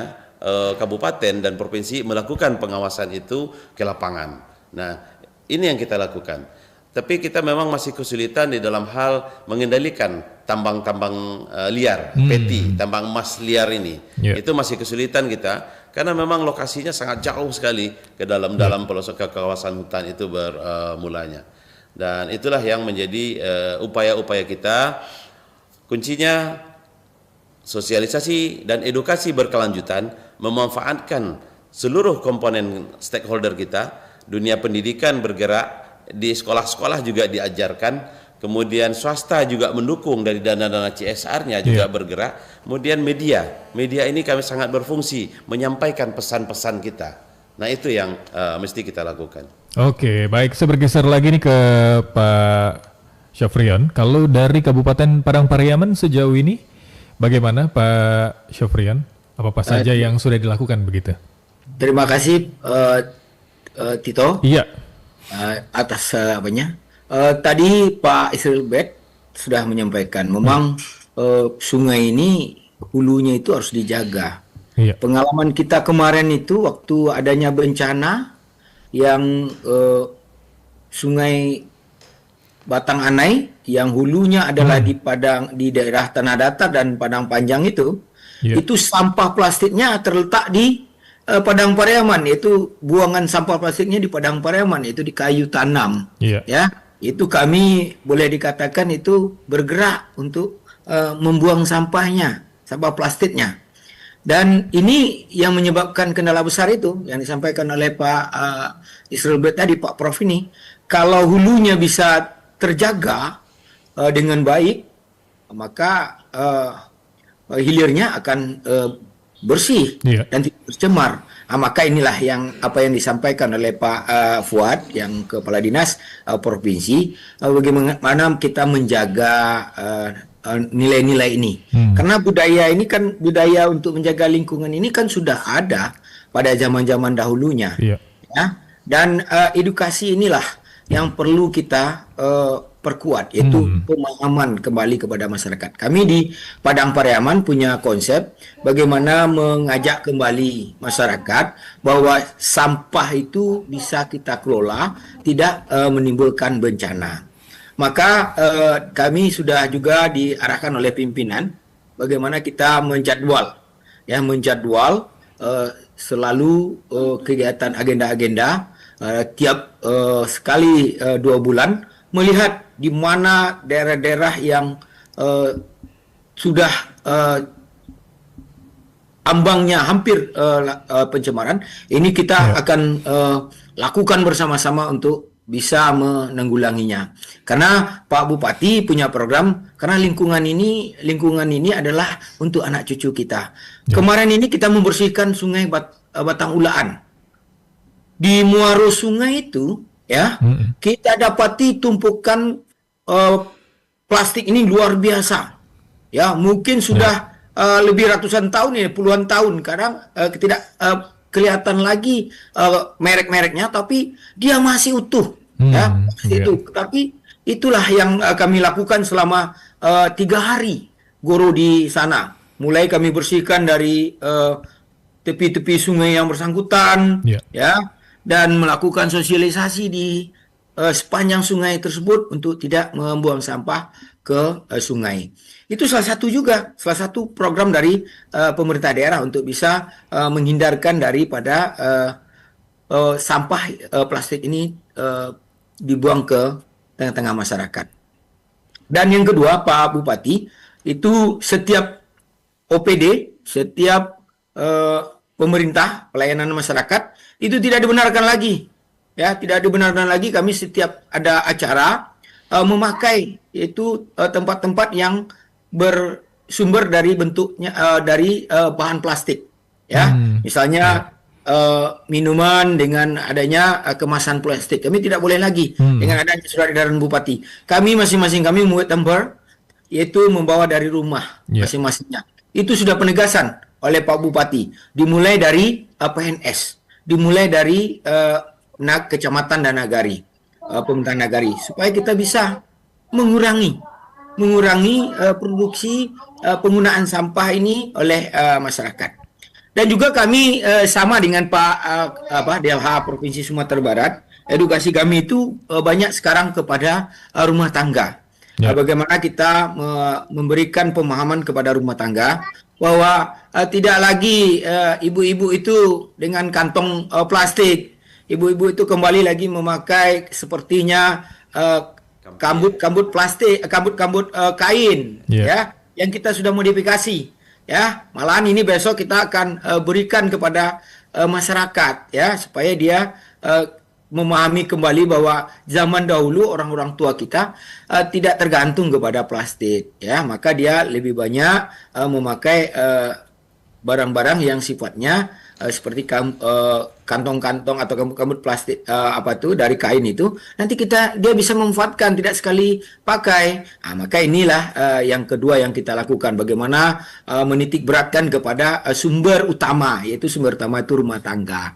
kabupaten dan provinsi melakukan pengawasan itu ke lapangan. Nah, ini yang kita lakukan. Tapi kita memang masih kesulitan di dalam hal mengendalikan tambang-tambang liar, peti, tambang emas liar ini. Itu masih kesulitan kita karena memang lokasinya sangat jauh sekali ke dalam pelosok ke kawasan hutan itu bermulanya. Dan itulah yang menjadi upaya-upaya kita. Kuncinya sosialisasi dan edukasi berkelanjutan, memanfaatkan seluruh komponen stakeholder kita. Dunia pendidikan bergerak, di sekolah-sekolah juga diajarkan, kemudian swasta juga mendukung dari dana-dana CSR-nya juga bergerak, kemudian media ini kami sangat berfungsi menyampaikan pesan-pesan kita. Nah itu yang mesti kita lakukan. Oke, baik, saya bergeser lagi nih ke Pak Syafrian. Kalau dari Kabupaten Padang Pariaman sejauh ini bagaimana Pak Syafrian? Apa saja yang sudah dilakukan begitu? Terima kasih Tito. Iya. Atas tadi Pak Israel Bek sudah menyampaikan, memang sungai ini hulunya itu harus dijaga. Iya. Pengalaman kita kemarin itu waktu adanya bencana yang sungai Batang Anai yang hulunya adalah di daerah Tanah Datar dan Padang Panjang itu, itu sampah plastiknya terletak di Padang Pariaman, yaitu buangan sampah plastiknya di Padang Pariaman, itu di kayu tanam. Ya, itu kami boleh dikatakan itu bergerak untuk membuang sampahnya, sampah plastiknya. Dan ini yang menyebabkan kendala besar itu yang disampaikan oleh Pak Israel tadi, Pak Prof ini. Kalau hulunya bisa terjaga dengan baik, maka hilirnya akan bersih dan tidak tercemar. Maka inilah apa yang disampaikan oleh Pak Fuad yang Kepala Dinas Provinsi, bagaimana kita menjaga nilai-nilai ini. Karena budaya ini kan, budaya untuk menjaga lingkungan ini kan sudah ada pada zaman-zaman dahulunya. Ya. Dan edukasi inilah yang perlu kita perkuat, yaitu pemahaman kembali kepada masyarakat. Kami di Padang Pariaman punya konsep bagaimana mengajak kembali masyarakat bahwa sampah itu bisa kita kelola, tidak menimbulkan bencana. Maka kami sudah juga diarahkan oleh pimpinan bagaimana kita menjadwal selalu kegiatan agenda-agenda tiap sekali 2 bulan, melihat di mana daerah-daerah yang sudah ambangnya hampir pencemaran. Ini kita akan lakukan bersama-sama untuk bisa menanggulanginya. Karena Pak Bupati punya program, karena lingkungan ini adalah untuk anak cucu kita. Kemarin ini kita membersihkan sungai Batang Ulaan. Di muaro sungai itu, ya, kita dapati tumpukan plastik ini luar biasa. Ya, mungkin sudah lebih ratusan tahun, ya, puluhan tahun. Kadang tidak kelihatan lagi merek-mereknya, tapi dia masih utuh. Tapi itulah yang kami lakukan selama 3 hari guru di sana. Mulai kami bersihkan dari tepi-tepi sungai yang bersangkutan, ya, dan melakukan sosialisasi di sepanjang sungai tersebut untuk tidak membuang sampah ke sungai. Itu salah satu program dari pemerintah daerah untuk bisa menghindarkan daripada sampah plastik ini dibuang ke tengah-tengah masyarakat. Dan yang kedua, Pak Bupati, itu setiap OPD, setiap pemerintah pelayanan masyarakat itu tidak dibenarkan lagi. Ya, tidak dibenarkan lagi kami setiap ada acara memakai itu tempat-tempat yang bersumber dari bentuknya dari bahan plastik. Ya, misalnya minuman dengan adanya kemasan plastik. Kami tidak boleh lagi dengan adanya surat edaran Bupati. Kami masing-masing kami membuat tumbler, yaitu membawa dari rumah masing-masingnya. Itu sudah penegasan oleh Pak Bupati. Dimulai dari PNS, dimulai dari Kecamatan dan Nagari, pemerintahan Nagari, supaya kita bisa mengurangi produksi penggunaan sampah ini oleh masyarakat. Dan juga kami sama dengan Pak DLH Provinsi Sumatera Barat, edukasi kami itu banyak sekarang kepada rumah tangga. Bagaimana kita memberikan pemahaman kepada rumah tangga bahwa tidak lagi ibu-ibu itu dengan kantong plastik. Ibu-ibu itu kembali lagi memakai sepertinya kambut plastik, kambut kain, ya, yang kita sudah modifikasi. Ya, malahan ini besok kita akan berikan kepada masyarakat, ya, supaya dia memahami kembali bahwa zaman dahulu orang-orang tua kita tidak tergantung kepada plastik, ya, maka dia lebih banyak memakai barang-barang yang sifatnya seperti kantong-kantong atau kambut plastik dari kain itu, nanti dia bisa memanfaatkan, tidak sekali pakai. Maka inilah yang kedua yang kita lakukan, bagaimana menitik beratkan kepada sumber utama, yaitu sumber utama itu rumah tangga.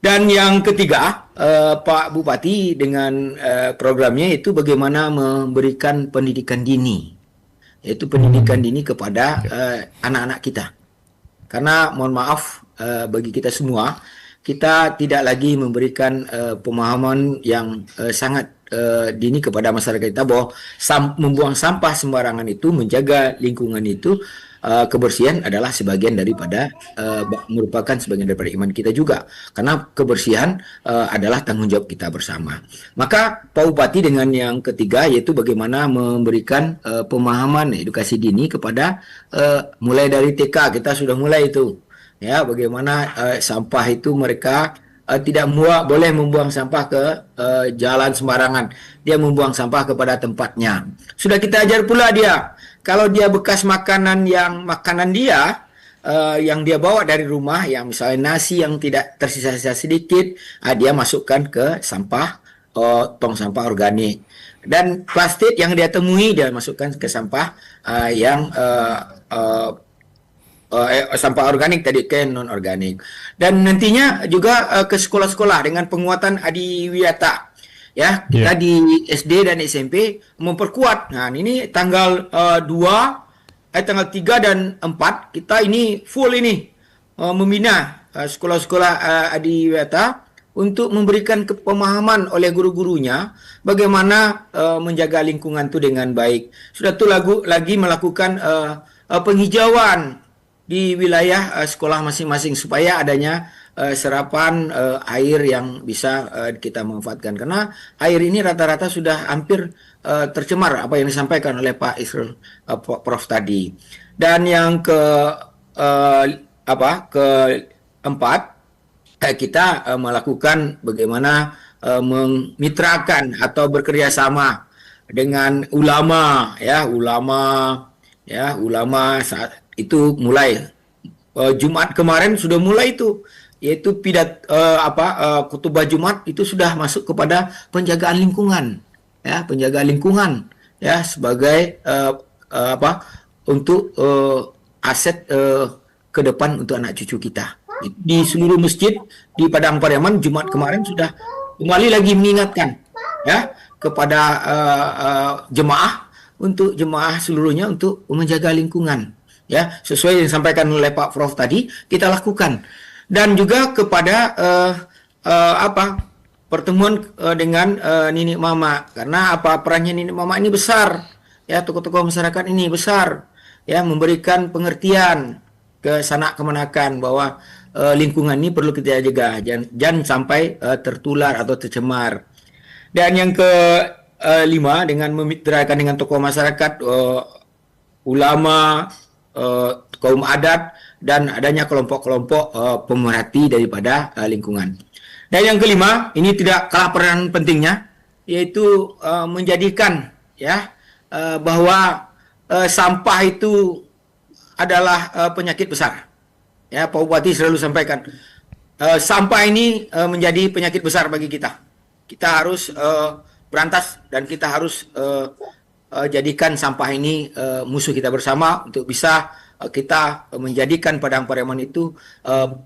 Dan yang ketiga, Pak Bupati dengan programnya itu bagaimana memberikan pendidikan dini, yaitu pendidikan dini kepada anak-anak kita. Karena mohon maaf bagi kita semua, kita tidak lagi memberikan pemahaman yang sangat dini kepada masyarakat kita bahwa membuang sampah sembarangan itu, menjaga lingkungan itu, kebersihan adalah sebagian daripada merupakan sebagian daripada iman kita juga, karena kebersihan adalah tanggung jawab kita bersama. Maka Pak Bupati dengan yang ketiga yaitu bagaimana memberikan pemahaman edukasi dini kepada mulai dari TK kita sudah mulai itu, ya, bagaimana sampah itu mereka tidak boleh membuang sampah ke jalan sembarangan. Dia membuang sampah kepada tempatnya. Sudah kita ajar pula dia, kalau dia bekas makanan dia yang dia bawa dari rumah, yang misalnya nasi yang tidak tersisa-sisa sedikit, dia masukkan ke sampah, tong sampah organik. Dan plastik yang dia temui dia masukkan ke sampah yang sampah organik tadi ke non organik. Dan nantinya juga ke sekolah-sekolah dengan penguatan adiwiyata, ya, kita di SD dan SMP memperkuat. Nah, ini tanggal 3 dan 4 kita ini full ini membina sekolah-sekolah adiwiyata untuk memberikan pemahaman oleh guru-gurunya bagaimana menjaga lingkungan itu dengan baik. Sudah tuh lagi melakukan penghijauan di wilayah sekolah masing-masing supaya adanya serapan air yang bisa kita manfaatkan, karena air ini rata-rata sudah hampir tercemar apa yang disampaikan oleh Pak Israel, Prof tadi. Dan yang keempat, kita melakukan bagaimana memitrakan atau bekerjasama dengan ulama saat itu mulai Jumat kemarin sudah mulai itu, yaitu khutbah Jumat itu sudah masuk kepada penjagaan lingkungan, ya, penjagaan lingkungan, ya, sebagai untuk aset ke depan untuk anak cucu kita. Di seluruh masjid di Padang Pariaman Jumat kemarin sudah kembali lagi mengingatkan, ya, kepada jemaah seluruhnya untuk menjaga lingkungan, ya, sesuai yang disampaikan oleh Pak Prof tadi kita lakukan. Dan juga kepada pertemuan dengan Nini Mama, karena perannya Nini Mama ini besar, ya, tokoh-tokoh masyarakat ini besar, ya, memberikan pengertian ke sanak kemanakan bahwa lingkungan ini perlu kita jaga, jangan sampai tertular atau tercemar. Dan yang kelima, dengan memitrakan dengan tokoh masyarakat, ulama, kaum adat, dan adanya kelompok-kelompok pemerhati daripada lingkungan. Dan yang kelima, ini tidak kalah peran pentingnya, yaitu menjadikan, ya, bahwa sampah itu adalah penyakit besar. Ya, Pak Bupati selalu sampaikan, sampah ini menjadi penyakit besar bagi kita. Kita harus berantas dan kita harus jadikan sampah ini musuh kita bersama untuk bisa kita menjadikan Padang Pariaman itu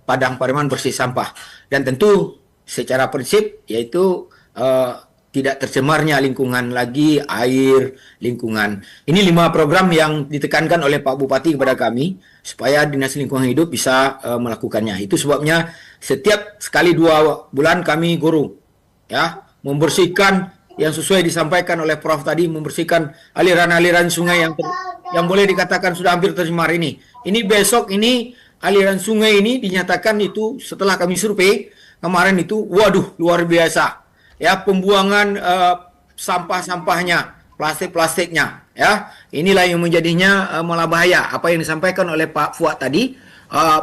Padang Pariaman bersih sampah. Dan tentu secara prinsip yaitu tidak tercemarnya lingkungan lagi, air, lingkungan. Ini 5 program yang ditekankan oleh Pak Bupati kepada kami supaya Dinas Lingkungan Hidup bisa melakukannya. Itu sebabnya setiap sekali 2 bulan kami guru, ya, membersihkan yang sesuai disampaikan oleh Prof tadi, membersihkan aliran-aliran sungai yang boleh dikatakan sudah hampir tercemar ini. Ini besok ini aliran sungai ini dinyatakan itu setelah kami survei kemarin itu, waduh, luar biasa. Ya, pembuangan sampah-sampahnya, plastik-plastiknya, ya. Inilah yang menjadinya malah bahaya. Apa yang disampaikan oleh Pak Fuad tadi,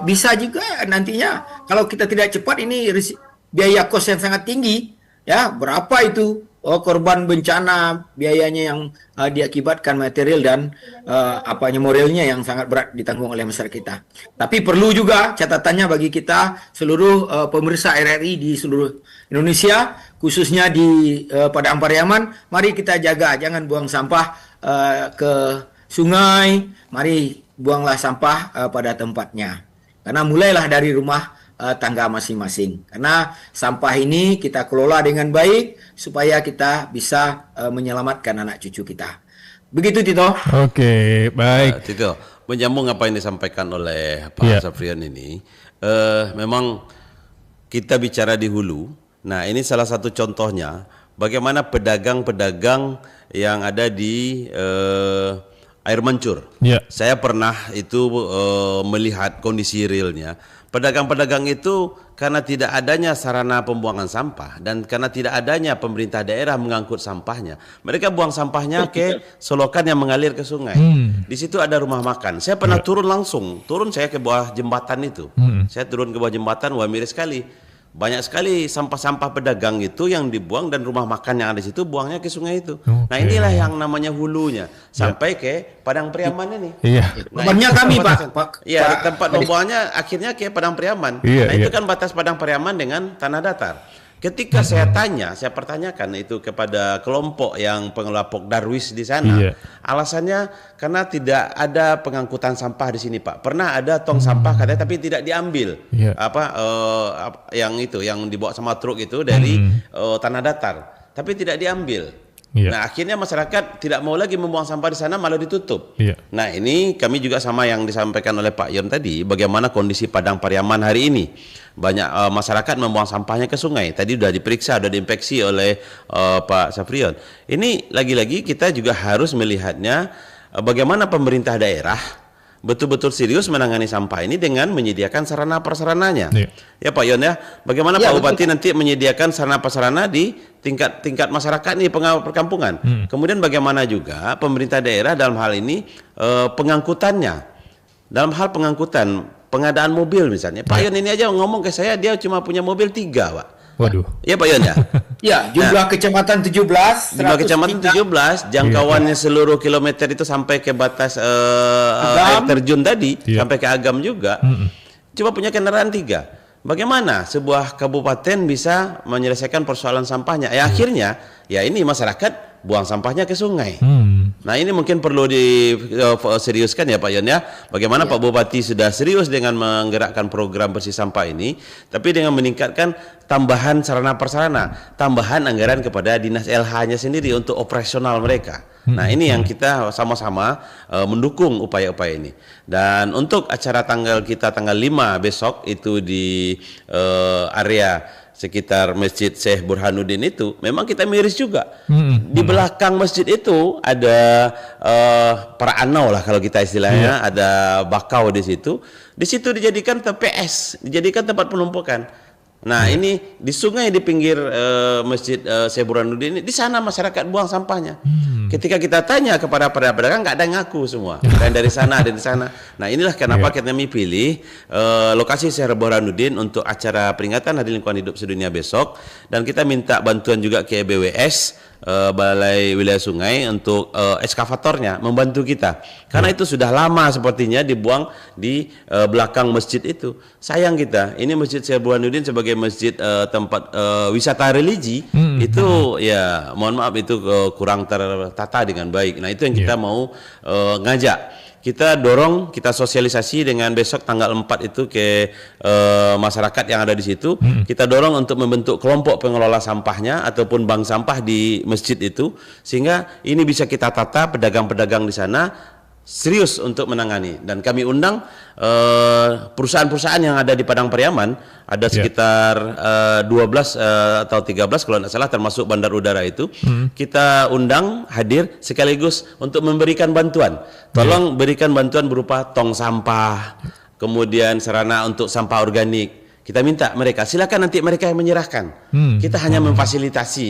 bisa juga nantinya kalau kita tidak cepat ini biaya kos yang sangat tinggi, ya. Berapa itu korban bencana, biayanya yang diakibatkan material dan moralnya yang sangat berat ditanggung oleh masyarakat kita. Tapi perlu juga catatannya bagi kita seluruh pemirsa RRI di seluruh Indonesia, khususnya di Padang Pariaman, mari kita jaga, jangan buang sampah ke sungai, mari buanglah sampah pada tempatnya. Karena mulailah dari rumah tangga masing-masing. Karena sampah ini kita kelola dengan baik supaya kita bisa menyelamatkan anak cucu kita. Begitu, Tito. Oke, baik. Tito, menyambung apa yang disampaikan oleh Pak Safrian ini, memang kita bicara di hulu. Nah, ini salah satu contohnya bagaimana pedagang-pedagang yang ada di air mancur. Ya. Saya pernah itu melihat kondisi realnya. Pedagang-pedagang itu karena tidak adanya sarana pembuangan sampah dan karena tidak adanya pemerintah daerah mengangkut sampahnya, mereka buang sampahnya ke selokan yang mengalir ke sungai. Di situ ada rumah makan. Saya pernah turun langsung, saya ke bawah jembatan itu. Saya turun ke bawah jembatan, wah miris sekali. Banyak sekali sampah-sampah pedagang itu yang dibuang dan rumah makan yang ada di situ buangnya ke sungai itu. Nah inilah yang namanya hulunya sampai ke Padang Priaman ini. Nah, Temannya kami Iya, tempat membuangnya akhirnya ke Padang Priaman. Nah itu kan batas Padang Priaman dengan tanah datar. Ketika saya pertanyakan itu kepada kelompok yang pengelola Pok Darwis di sana, alasannya karena tidak ada pengangkutan sampah di sini, Pak. Pernah ada tong sampah katanya tapi tidak diambil. Yang dibawa sama truk itu dari tanah datar, tapi tidak diambil. Nah akhirnya masyarakat tidak mau lagi membuang sampah di sana, malah ditutup. Nah ini kami juga sama yang disampaikan oleh Pak Yon tadi, bagaimana kondisi Padang Pariaman hari ini. Banyak masyarakat membuang sampahnya ke sungai. Tadi sudah diperiksa, sudah diinspeksi oleh Pak Safrion. Ini lagi-lagi kita juga harus melihatnya bagaimana pemerintah daerah betul-betul serius menangani sampah ini dengan menyediakan sarana prasarananya. Ya Pak Yon ya, bagaimana Pak Bupati nanti menyediakan sarana prasarana di tingkat masyarakat ini perkampungan. Kemudian bagaimana juga pemerintah daerah dalam hal ini pengangkutannya. Dalam hal pengangkutan pengadaan mobil misalnya, Pak Yon ini aja ngomong ke saya dia cuma punya mobil 3, Pak. Waduh. Ya Pak Yon ya. Ya, jumlah kecamatan 17, jumlah kecamatan 17, jangkauannya seluruh kilometer itu sampai ke batas air terjun tadi, sampai ke Agam juga. Cuma punya kendaraan 3. Bagaimana sebuah kabupaten bisa menyelesaikan persoalan sampahnya? Ya akhirnya, ya ini masyarakat buang sampahnya ke sungai. Nah ini mungkin perlu diseriuskan ya Pak Yon ya. Bagaimana Pak Bupati sudah serius dengan menggerakkan program bersih sampah ini, tapi dengan meningkatkan tambahan sarana prasarana, tambahan anggaran kepada dinas LH-nya sendiri untuk operasional mereka. Nah ini yang kita sama-sama mendukung upaya-upaya ini. Dan untuk acara tanggal 5 besok itu di area sekitar Masjid Syekh Burhanuddin itu, memang kita miris juga. Di belakang masjid itu ada peranau lah kalau kita istilahnya, ada bakau di situ. Di situ dijadikan TPS, dijadikan tempat penumpukan. Nah ini di sungai di pinggir Masjid Syekh Burhanuddin ini, di sana masyarakat buang sampahnya. Ketika kita tanya kepada pedagang nggak ada yang ngaku semua. Dan dari sana ada di sana. Nah inilah kenapa kami pilih lokasi Syekh Burhanuddin untuk acara peringatan Hari Lingkungan Hidup Sedunia besok. Dan kita minta bantuan juga ke BWS Balai Wilayah Sungai untuk eskavatornya membantu kita. Karena itu sudah lama sepertinya dibuang di belakang masjid itu. Sayang kita, ini Masjid Syekh Burhanuddin sebagai masjid tempat wisata religi itu ya mohon maaf itu kurang tertata dengan baik. Nah itu yang kita mau ngajak. Kita dorong, kita sosialisasi dengan besok tanggal 4 itu ke masyarakat yang ada di situ. Kita dorong untuk membentuk kelompok pengelola sampahnya ataupun bank sampah di masjid itu, sehingga ini bisa kita tata pedagang-pedagang di sana serius untuk menangani. Dan kami undang perusahaan-perusahaan yang ada di Padang Pariaman, ada sekitar 12 atau 13 kalau tidak salah, termasuk bandar udara itu. Kita undang hadir sekaligus untuk memberikan bantuan. Tolong berikan bantuan berupa tong sampah, kemudian sarana untuk sampah organik. Kita minta mereka, silakan nanti mereka yang menyerahkan. Kita hanya memfasilitasi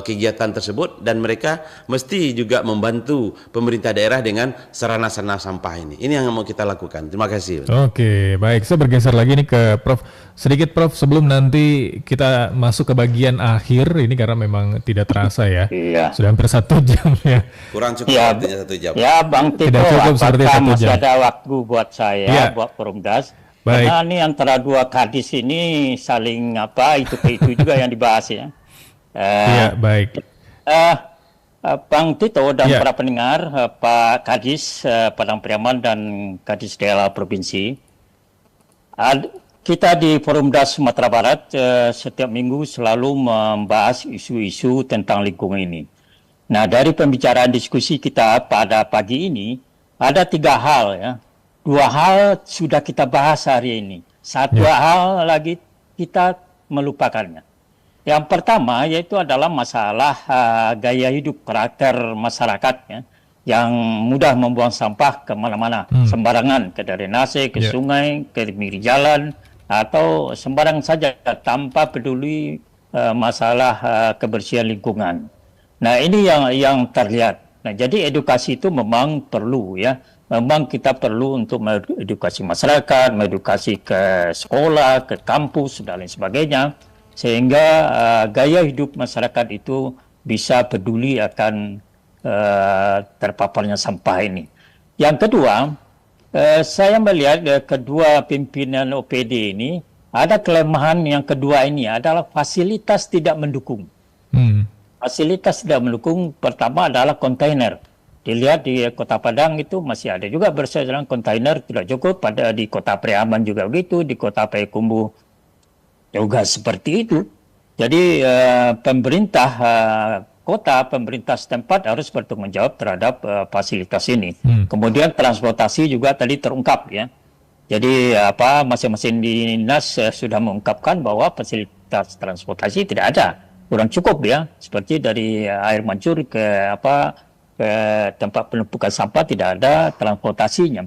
kegiatan tersebut, dan mereka mesti juga membantu pemerintah daerah dengan sarana-sarana sampah ini. Ini yang mau kita lakukan. Terima kasih. Oke, baik. Saya bergeser lagi nih ke Prof. Sedikit Prof, sebelum nanti kita masuk ke bagian akhir ini karena memang tidak terasa ya. Sudah hampir 1 jam ya. Kurang cukup artinya 1 jam. Ya Bang Tito, apakah masih ada waktu buat saya, buat Perumdas? Baik. Karena ini antara dua kadis ini saling itu juga yang dibahas ya. Iya, baik. Bang Tito dan para pendengar, Pak Kadis Padang Pariaman dan Kadis Daerah Provinsi, kita di Perumdas Sumatera Barat setiap minggu selalu membahas isu-isu tentang lingkungan ini. Nah, dari pembicaraan diskusi kita pada pagi ini ada 3 hal ya. 2 hal sudah kita bahas hari ini. 1 hal lagi kita melupakannya. Yang pertama yaitu adalah masalah gaya hidup karakter masyarakat ya, yang mudah membuang sampah kemana-mana, sembarangan, ke drainase, ke sungai, ke pinggir jalan, atau sembarang saja tanpa peduli masalah kebersihan lingkungan. Nah, ini yang terlihat. Nah, jadi edukasi itu memang perlu ya. Memang kita perlu untuk mengedukasi masyarakat, mengedukasi ke sekolah, ke kampus dan lain sebagainya, sehingga gaya hidup masyarakat itu bisa peduli akan terpaparnya sampah ini. Yang kedua, saya melihat kedua pimpinan OPD ini ada kelemahan. Yang kedua ini adalah fasilitas tidak mendukung. Fasilitas tidak mendukung pertama adalah kontainer. Dilihat di Kota Padang itu masih ada juga berserakan kontainer tidak cukup. Pada di Kota Priaman juga begitu, di Kota Payakumbuh juga seperti itu. Jadi pemerintah kota, pemerintah setempat harus bertanggung jawab terhadap fasilitas ini. Kemudian transportasi juga tadi terungkap ya. Jadi masing-masing dinas sudah mengungkapkan bahwa fasilitas transportasi tidak ada, kurang cukup ya. Seperti dari air mancur ke tempat penumpukan sampah tidak ada transportasinya.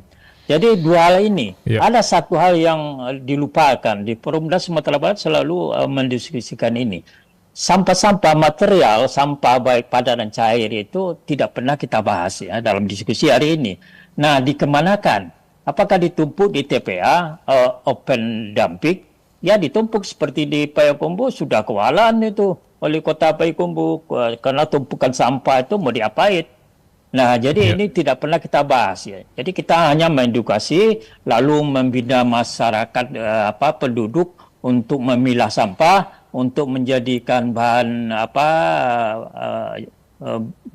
Jadi dua hal ini, ada satu hal yang dilupakan di Perumdas Sumatera Barat selalu mendiskusikan ini. Sampah-sampah material, sampah baik padat dan cair itu tidak pernah kita bahas ya dalam diskusi hari ini. Nah, dikemanakan? Apakah ditumpuk di TPA, open dumping? Ya ditumpuk seperti di Payakumbuh, sudah kewalahan itu oleh Kota Payakumbuh karena tumpukan sampah itu mau diapain? Nah, jadi ini tidak pernah kita bahas ya. Jadi kita hanya mengedukasi, lalu membina masyarakat penduduk untuk memilah sampah, untuk menjadikan bahan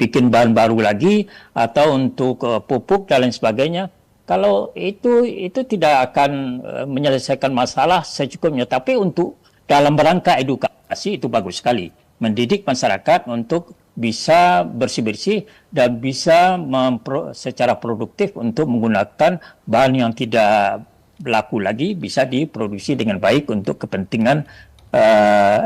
bikin bahan baru lagi, atau untuk pupuk dan lain sebagainya. Kalau itu tidak akan menyelesaikan masalah secukupnya. Tapi untuk dalam rangka edukasi itu bagus sekali. Mendidik masyarakat untuk bisa bersih-bersih dan bisa secara produktif untuk menggunakan bahan yang tidak laku lagi, bisa diproduksi dengan baik untuk kepentingan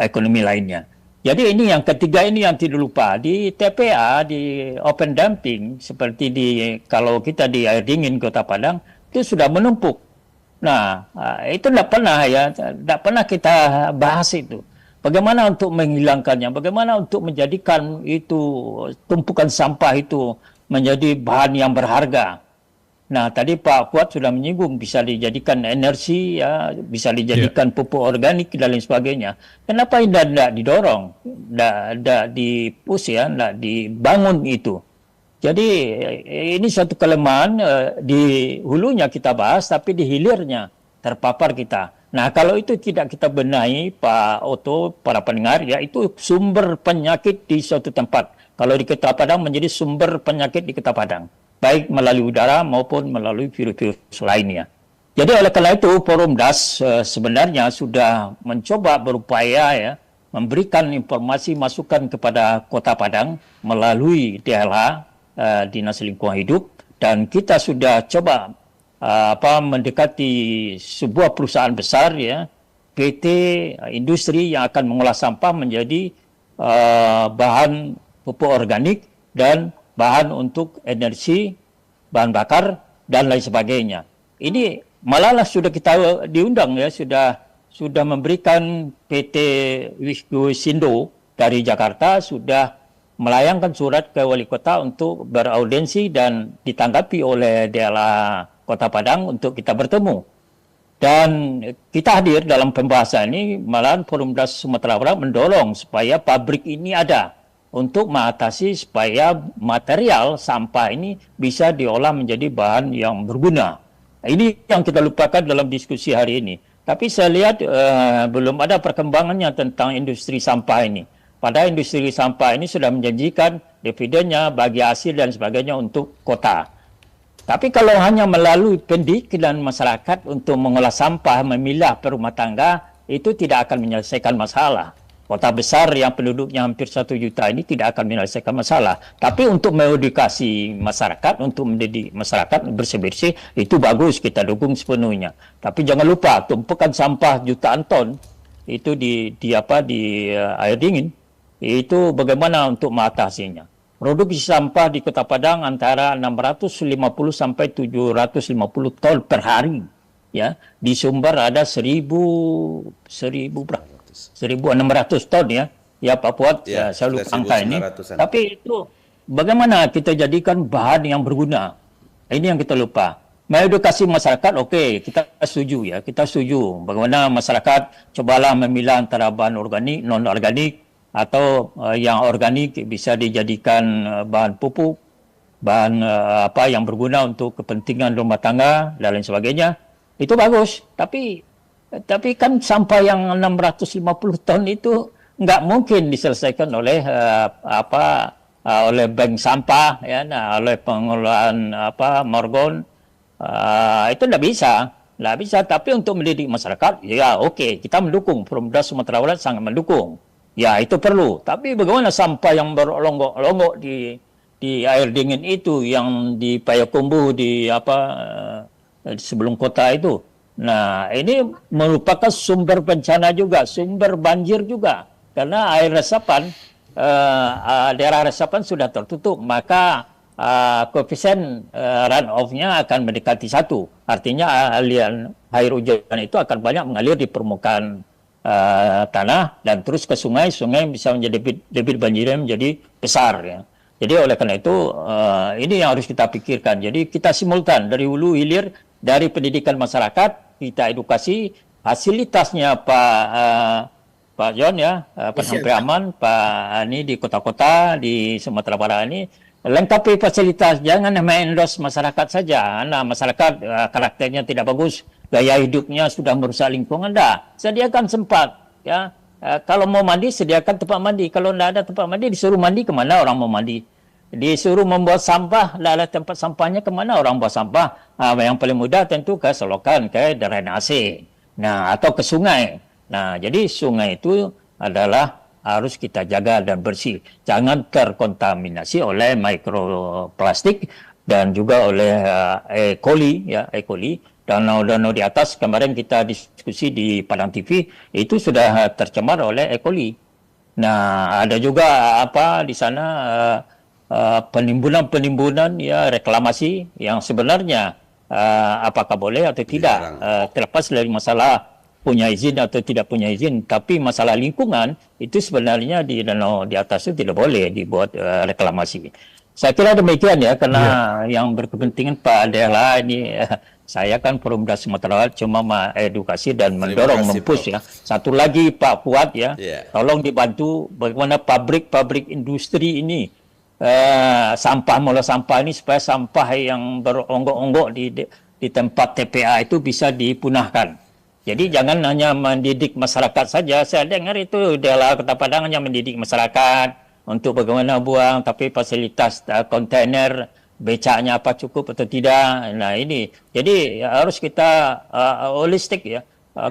ekonomi lainnya. Jadi ini yang ketiga ini yang tidak lupa di TPA, di open dumping, seperti kalau kita di air dingin Kota Padang itu sudah menumpuk. Nah, itu tidak pernah kita bahas itu. Bagaimana untuk menghilangkannya? Bagaimana untuk menjadikan itu tumpukan sampah itu menjadi bahan yang berharga? Nah, tadi Pak Fuad sudah menyinggung bisa dijadikan energi, ya, bisa dijadikan pupuk organik dan lain sebagainya. Kenapa ini tidak didorong, tidak dipush ya, tidak dibangun itu? Jadi ini suatu kelemahan di hulunya kita bahas, tapi di hilirnya terpapar kita. Nah, kalau itu tidak kita benahi, Pak Oto, para pendengar, ya itu sumber penyakit di suatu tempat. Kalau di Kota Padang menjadi sumber penyakit di Kota Padang, baik melalui udara maupun melalui virus-virus lainnya. Jadi oleh karena itu, Perumdas sebenarnya sudah mencoba berupaya ya, memberikan informasi masukan kepada Kota Padang melalui DLH, Dinas Lingkungan Hidup, dan kita sudah coba mendekati sebuah perusahaan besar ya, PT industri yang akan mengolah sampah menjadi bahan pupuk organik dan bahan untuk energi, bahan bakar dan lain sebagainya. Ini malah sudah kita diundang ya, sudah memberikan PT Wisnu dari Jakarta sudah melayangkan surat ke wali kota untuk beraudiensi dan ditanggapi oleh DLH Kota Padang untuk kita bertemu. Dan kita hadir dalam pembahasan ini, malahan Perumdas Sumatera Barat mendorong supaya pabrik ini ada untuk mengatasi supaya material sampah ini bisa diolah menjadi bahan yang berguna. Ini yang kita lupakan dalam diskusi hari ini. Tapi saya lihat belum ada perkembangannya tentang industri sampah ini. Padahal industri sampah ini sudah menjanjikan dividennya, bagi hasil dan sebagainya untuk kota. Tapi kalau hanya melalui pendidikan masyarakat untuk mengolah sampah, memilah per rumah tangga, itu tidak akan menyelesaikan masalah. Kota besar yang penduduknya hampir 1 juta ini tidak akan menyelesaikan masalah. Tapi untuk mengedukasi masyarakat, untuk mendidik masyarakat bersih-bersih, itu bagus, kita dukung sepenuhnya. Tapi jangan lupa, tumpukan sampah jutaan ton itu di air dingin, itu bagaimana untuk mengatasinya. Produksi sampah di Kota Padang antara 650 sampai 750 ton per hari. Ya, di Sumber ada 1.600 ton ya. Ya Pak Fuad, Ya, saya lupa sudah angka ini. 1.900-an. Tapi itu bagaimana kita jadikan bahan yang berguna? Ini yang kita lupa. Mengedukasi masyarakat, oke, kita setuju ya. Kita setuju bagaimana masyarakat cobalah memilah antara bahan organik, non-organik, atau yang organik bisa dijadikan bahan pupuk, bahan yang berguna untuk kepentingan rumah tangga dan lain sebagainya. Itu bagus, tapi kan sampah yang 650 ton itu nggak mungkin diselesaikan oleh oleh bank sampah ya, oleh pengelolaan Morgon. Itu nggak bisa. Tapi untuk mendidik masyarakat, ya oke, kita mendukung. Perumda Sumatera Barat sangat mendukung. Ya itu perlu. Tapi bagaimana sampah yang berlonggok-longgok di air dingin itu, yang di Payakumbuh sebelum kota itu. Nah, ini merupakan sumber bencana juga, sumber banjir juga. Karena air resapan, daerah resapan sudah tertutup, maka koefisien runoff-nya akan mendekati 1. Artinya aliran air hujan itu akan banyak mengalir di permukaan tanah dan terus ke sungai bisa menjadi debit banjirnya menjadi besar ya. Jadi oleh karena itu ini yang harus kita pikirkan. Jadi kita simultan dari hulu hilir, dari pendidikan masyarakat, kita edukasi, fasilitasnya Pak John ya, Pak Sampai Aman, Pak Ani di kota-kota di Sumatera Barat ini, lengkapi fasilitas, jangan main endorse masyarakat saja. Nah, masyarakat karakternya tidak bagus, gaya hidupnya sudah merusak lingkungan, sediakan sempat ya. Kalau mau mandi, sediakan tempat mandi. Kalau tidak ada tempat mandi, disuruh mandi, kemana orang mau mandi? Disuruh membuat sampah, tidak ada tempat sampahnya, kemana orang buat sampah? Yang paling mudah tentu ke selokan, ke drainase, atau ke sungai. Nah, jadi sungai itu adalah harus kita jaga dan bersih. Jangan terkontaminasi oleh mikroplastik dan juga oleh E. coli. Danau-danau di atas, kemarin kita diskusi di Padang TV, itu sudah tercemar oleh E. coli. Nah, ada juga di sana penimbunan ya, reklamasi yang sebenarnya apakah boleh atau tidak, terlepas dari masalah punya izin atau tidak punya izin, tapi masalah lingkungan itu sebenarnya di danau di atas itu tidak boleh dibuat reklamasi. Saya kira demikian ya, karena yang berkepentingan Pak Adela ini, saya kan Perumda Sumatera Barat cuma edukasi dan mendorong, mempush ya. Satu lagi Pak Fuad ya, tolong dibantu bagaimana pabrik industri ini, mulai sampah ini, supaya sampah yang beronggok-onggok di tempat TPA itu bisa dipunahkan. Jadi jangan hanya mendidik masyarakat saja. Saya dengar itu adalah Kota Padang hanya mendidik masyarakat untuk bagaimana buang, tapi fasilitas kontainer, becaknya apa cukup atau tidak. Nah ini, jadi harus kita holistik ya,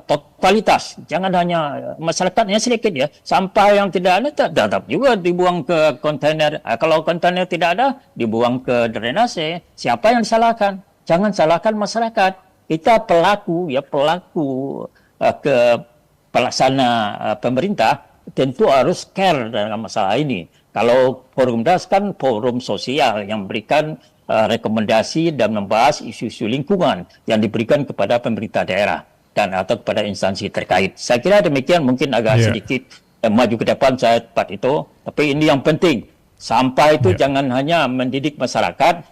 totalitas. Jangan hanya masyarakatnya sedikit ya. Sampah yang tidak ada tetap juga dibuang ke kontainer. Kalau kontainer tidak ada, dibuang ke drainase. Siapa yang disalahkan? Jangan salahkan masyarakat. Kita pelaku ke pelaksana pemerintah tentu harus care dalam masalah ini. Kalau Forumdas kan forum sosial yang memberikan rekomendasi dan membahas isu-isu lingkungan yang diberikan kepada pemerintah daerah dan atau kepada instansi terkait. Saya kira demikian, mungkin agak sedikit maju ke depan saya tepat itu. Tapi ini yang penting, sampah itu jangan hanya mendidik masyarakat,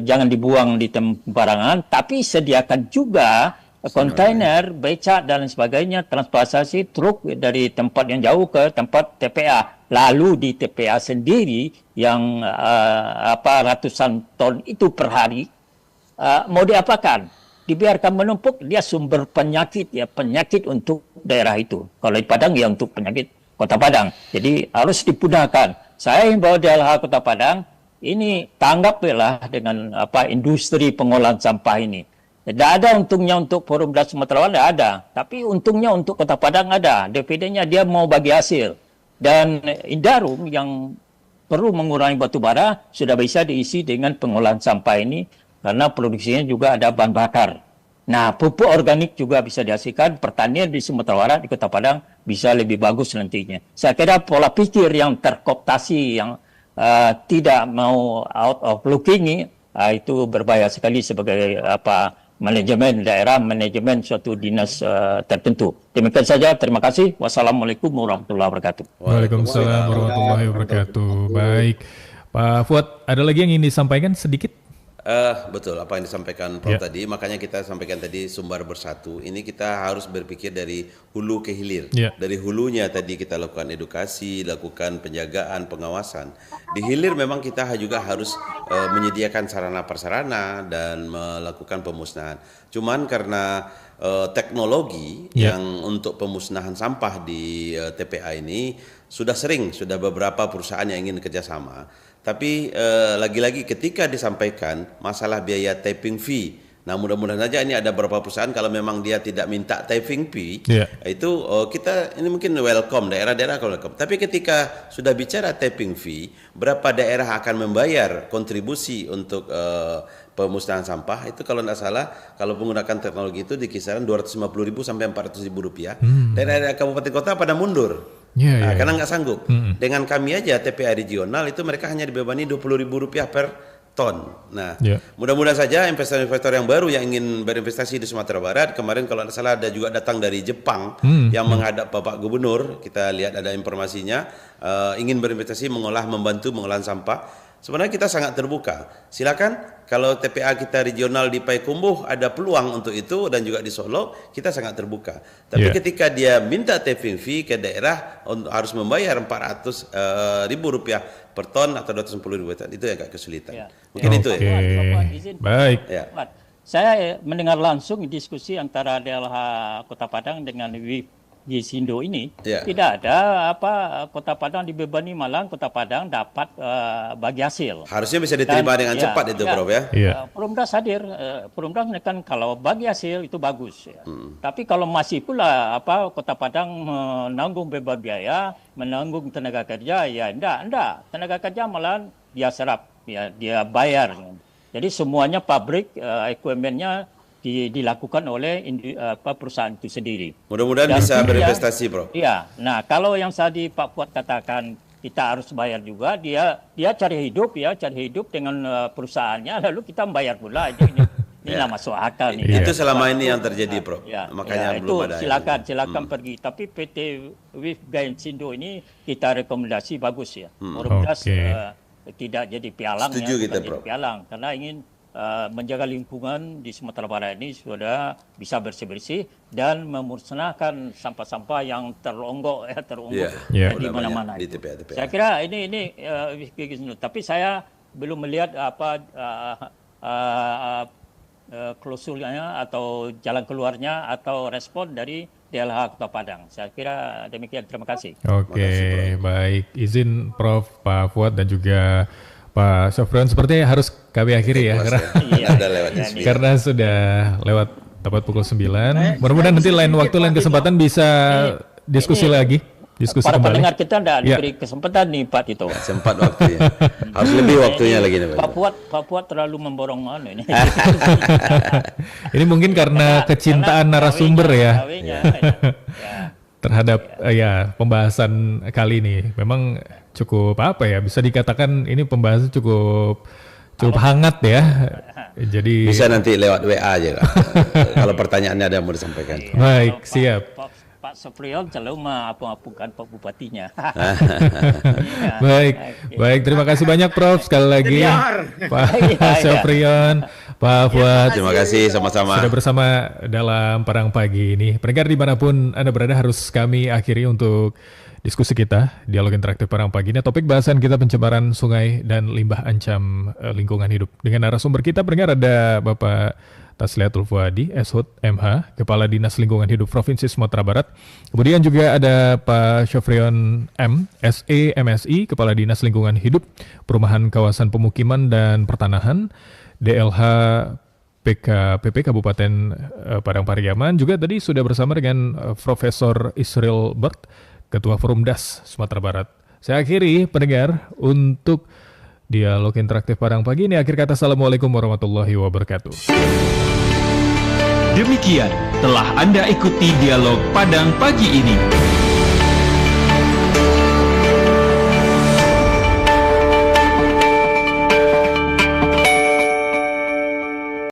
jangan dibuang di sembarangan, tapi sediakan juga kontainer, becak dan sebagainya, transportasi truk dari tempat yang jauh ke tempat TPA. Lalu di TPA sendiri yang ratusan ton itu per hari, mau diapakan? Dibiarkan menumpuk, dia sumber penyakit untuk daerah itu. Kalau di Padang ya untuk penyakit Kota Padang. Jadi harus dipunahkan. Saya himbau daerah Kota Padang, ini tanggapilah dengan industri pengolahan sampah ini. Tidak ada untungnya untuk Perumda Sumatera Barat, tidak ada. Tapi untungnya untuk Kota Padang ada. DVD-nya dia mau bagi hasil. Dan Indarum yang perlu mengurangi batu bara sudah bisa diisi dengan pengolahan sampah ini, karena produksinya juga ada bahan bakar. Nah, pupuk organik juga bisa dihasilkan, pertanian di Sumatera Barat, di Kota Padang bisa lebih bagus nantinya. Saya kira pola pikir yang terkooptasi, yang tidak mau out of looking, itu berbahaya sekali sebagai manajemen daerah, manajemen suatu dinas tertentu. Demikian saja, terima kasih. Wassalamualaikum warahmatullahi wabarakatuh. Waalaikumsalam warahmatullahi wabarakatuh. Baik, Pak Fuad, ada lagi yang ingin disampaikan sedikit? Betul apa yang disampaikan Prof tadi, makanya kita sampaikan tadi sumber bersatu. Ini kita harus berpikir dari hulu ke hilir. Dari hulunya tadi kita lakukan edukasi, lakukan penjagaan, pengawasan. Di hilir memang kita juga harus menyediakan sarana prasarana dan melakukan pemusnahan. Cuman karena teknologi yang untuk pemusnahan sampah di TPA ini sudah beberapa perusahaan yang ingin kerjasama. Tapi lagi-lagi ketika disampaikan masalah biaya tapping fee, nah mudah-mudahan saja ini ada beberapa perusahaan kalau memang dia tidak minta tapping fee, itu kita ini mungkin welcome, daerah-daerah welcome. Tapi ketika sudah bicara tapping fee, berapa daerah akan membayar kontribusi untuk pemusnahan sampah itu kalau tidak salah, kalau menggunakan teknologi itu di kisaran 250.000 sampai 400.000 rupiah. Daerah-daerah kabupaten kota pada mundur. Karena nggak sanggup. Dengan kami aja TPA regional itu mereka hanya dibebani 20.000 rupiah per ton. Nah, mudah-mudahan saja investor-investor yang baru yang ingin berinvestasi di Sumatera Barat, kemarin kalau tidak salah ada juga datang dari Jepang yang menghadap Bapak Gubernur, kita lihat ada informasinya, ingin berinvestasi membantu mengolah sampah. Sebenarnya kita sangat terbuka. Silakan kalau TPA kita regional di Payakumbuh ada peluang untuk itu dan juga di Solo kita sangat terbuka. Tapi ketika dia minta tapping fee ke daerah harus membayar 400.000 rupiah per ton atau 210.000 ton, itu agak kesulitan. Mungkin itu ya. Baik. Saya mendengar langsung diskusi antara DLH Kota Padang dengan Gisindo ini, tidak ada Kota Padang dibebani, malah Kota Padang dapat bagi hasil. Harusnya bisa diterima dengan cepat itu, Prof ya. Perumdas hadir, Perumdas menekan kalau bagi hasil itu bagus. Tapi kalau masih pula Kota Padang menanggung beban biaya, menanggung tenaga kerja, ya enggak. Tenaga kerja malah dia serap, ya dia bayar. Jadi semuanya pabrik, equipment-nya dilakukan oleh perusahaan itu sendiri. Mudah-mudahan bisa berinvestasi, Bro. Iya. Nah, kalau yang tadi Pak Fuad katakan kita harus bayar juga, dia cari hidup dengan perusahaannya, lalu kita bayar pula. Ini nggak masuk akal nih. Itu selama ini yang terjadi, Bro. Makanya belum ada. Silakan pergi. Tapi PT WIF Gainshindo ini kita rekomendasi bagus ya. Perumdas tidak jadi pialang. Setuju kita, Bro. Pialang karena ingin menjaga lingkungan di Sumatera Barat ini sudah bisa bersih-bersih dan memusnahkan sampah-sampah yang terungguk di mana-mana. Saya kira ini tapi saya belum melihat klausulnya atau jalan keluarnya atau respon dari DLH Kota Padang. Saya kira demikian. Terima kasih. Oke, baik. Izin Prof, Pak Fuad dan juga Pak Syafrion sepertinya harus kami akhiri ya, karena sudah lewat tepat pukul 9. Mudah-mudahan nanti lain waktu, lain kesempatan bisa diskusi lagi. Diskusi para kembali. Pendengar kita tidak diberi kesempatan nih Pak Tito. Sempat waktunya. Harus lebih waktunya lagi nih Pak Fuad terlalu memborong ini. Ini mungkin karena kecintaan narasumber ya. Terhadap pembahasan kali ini. Memang cukup bisa dikatakan ini pembahasan cukup hangat ya. Jadi bisa nanti lewat WA aja kalau pertanyaannya ada yang mau disampaikan. Baik, siap. Pak Syafrion selalu mengapunkan Pak Bupatinya. Baik, terima kasih banyak Prof sekali lagi. Pak Syafrion, Pak Fuad. Terima kasih sama-sama. Sudah bersama dalam Perang Pagi ini. Pendengar dimanapun Anda berada, harus kami akhiri untuk diskusi kita, dialog interaktif Perang Pagi ini. Topik bahasan kita pencemaran sungai dan limbah ancam lingkungan hidup. Dengan narasumber kita pendengar ada Bapak Tasliatul Fuadi, SHUT MH, Kepala Dinas Lingkungan Hidup Provinsi Sumatera Barat. Kemudian juga ada Pak Syafrion M, SE MSI, Kepala Dinas Lingkungan Hidup, Perumahan Kawasan Pemukiman dan Pertanahan, DLH PKPP Kabupaten Padang Pariaman. Juga tadi sudah bersama dengan Profesor Israel Bert, Ketua Perumdas Sumatera Barat. Saya akhiri pendengar untuk dialog interaktif Padang Pagi ini. Akhir kata, assalamualaikum warahmatullahi wabarakatuh. Demikian telah Anda ikuti dialog Padang pagi ini.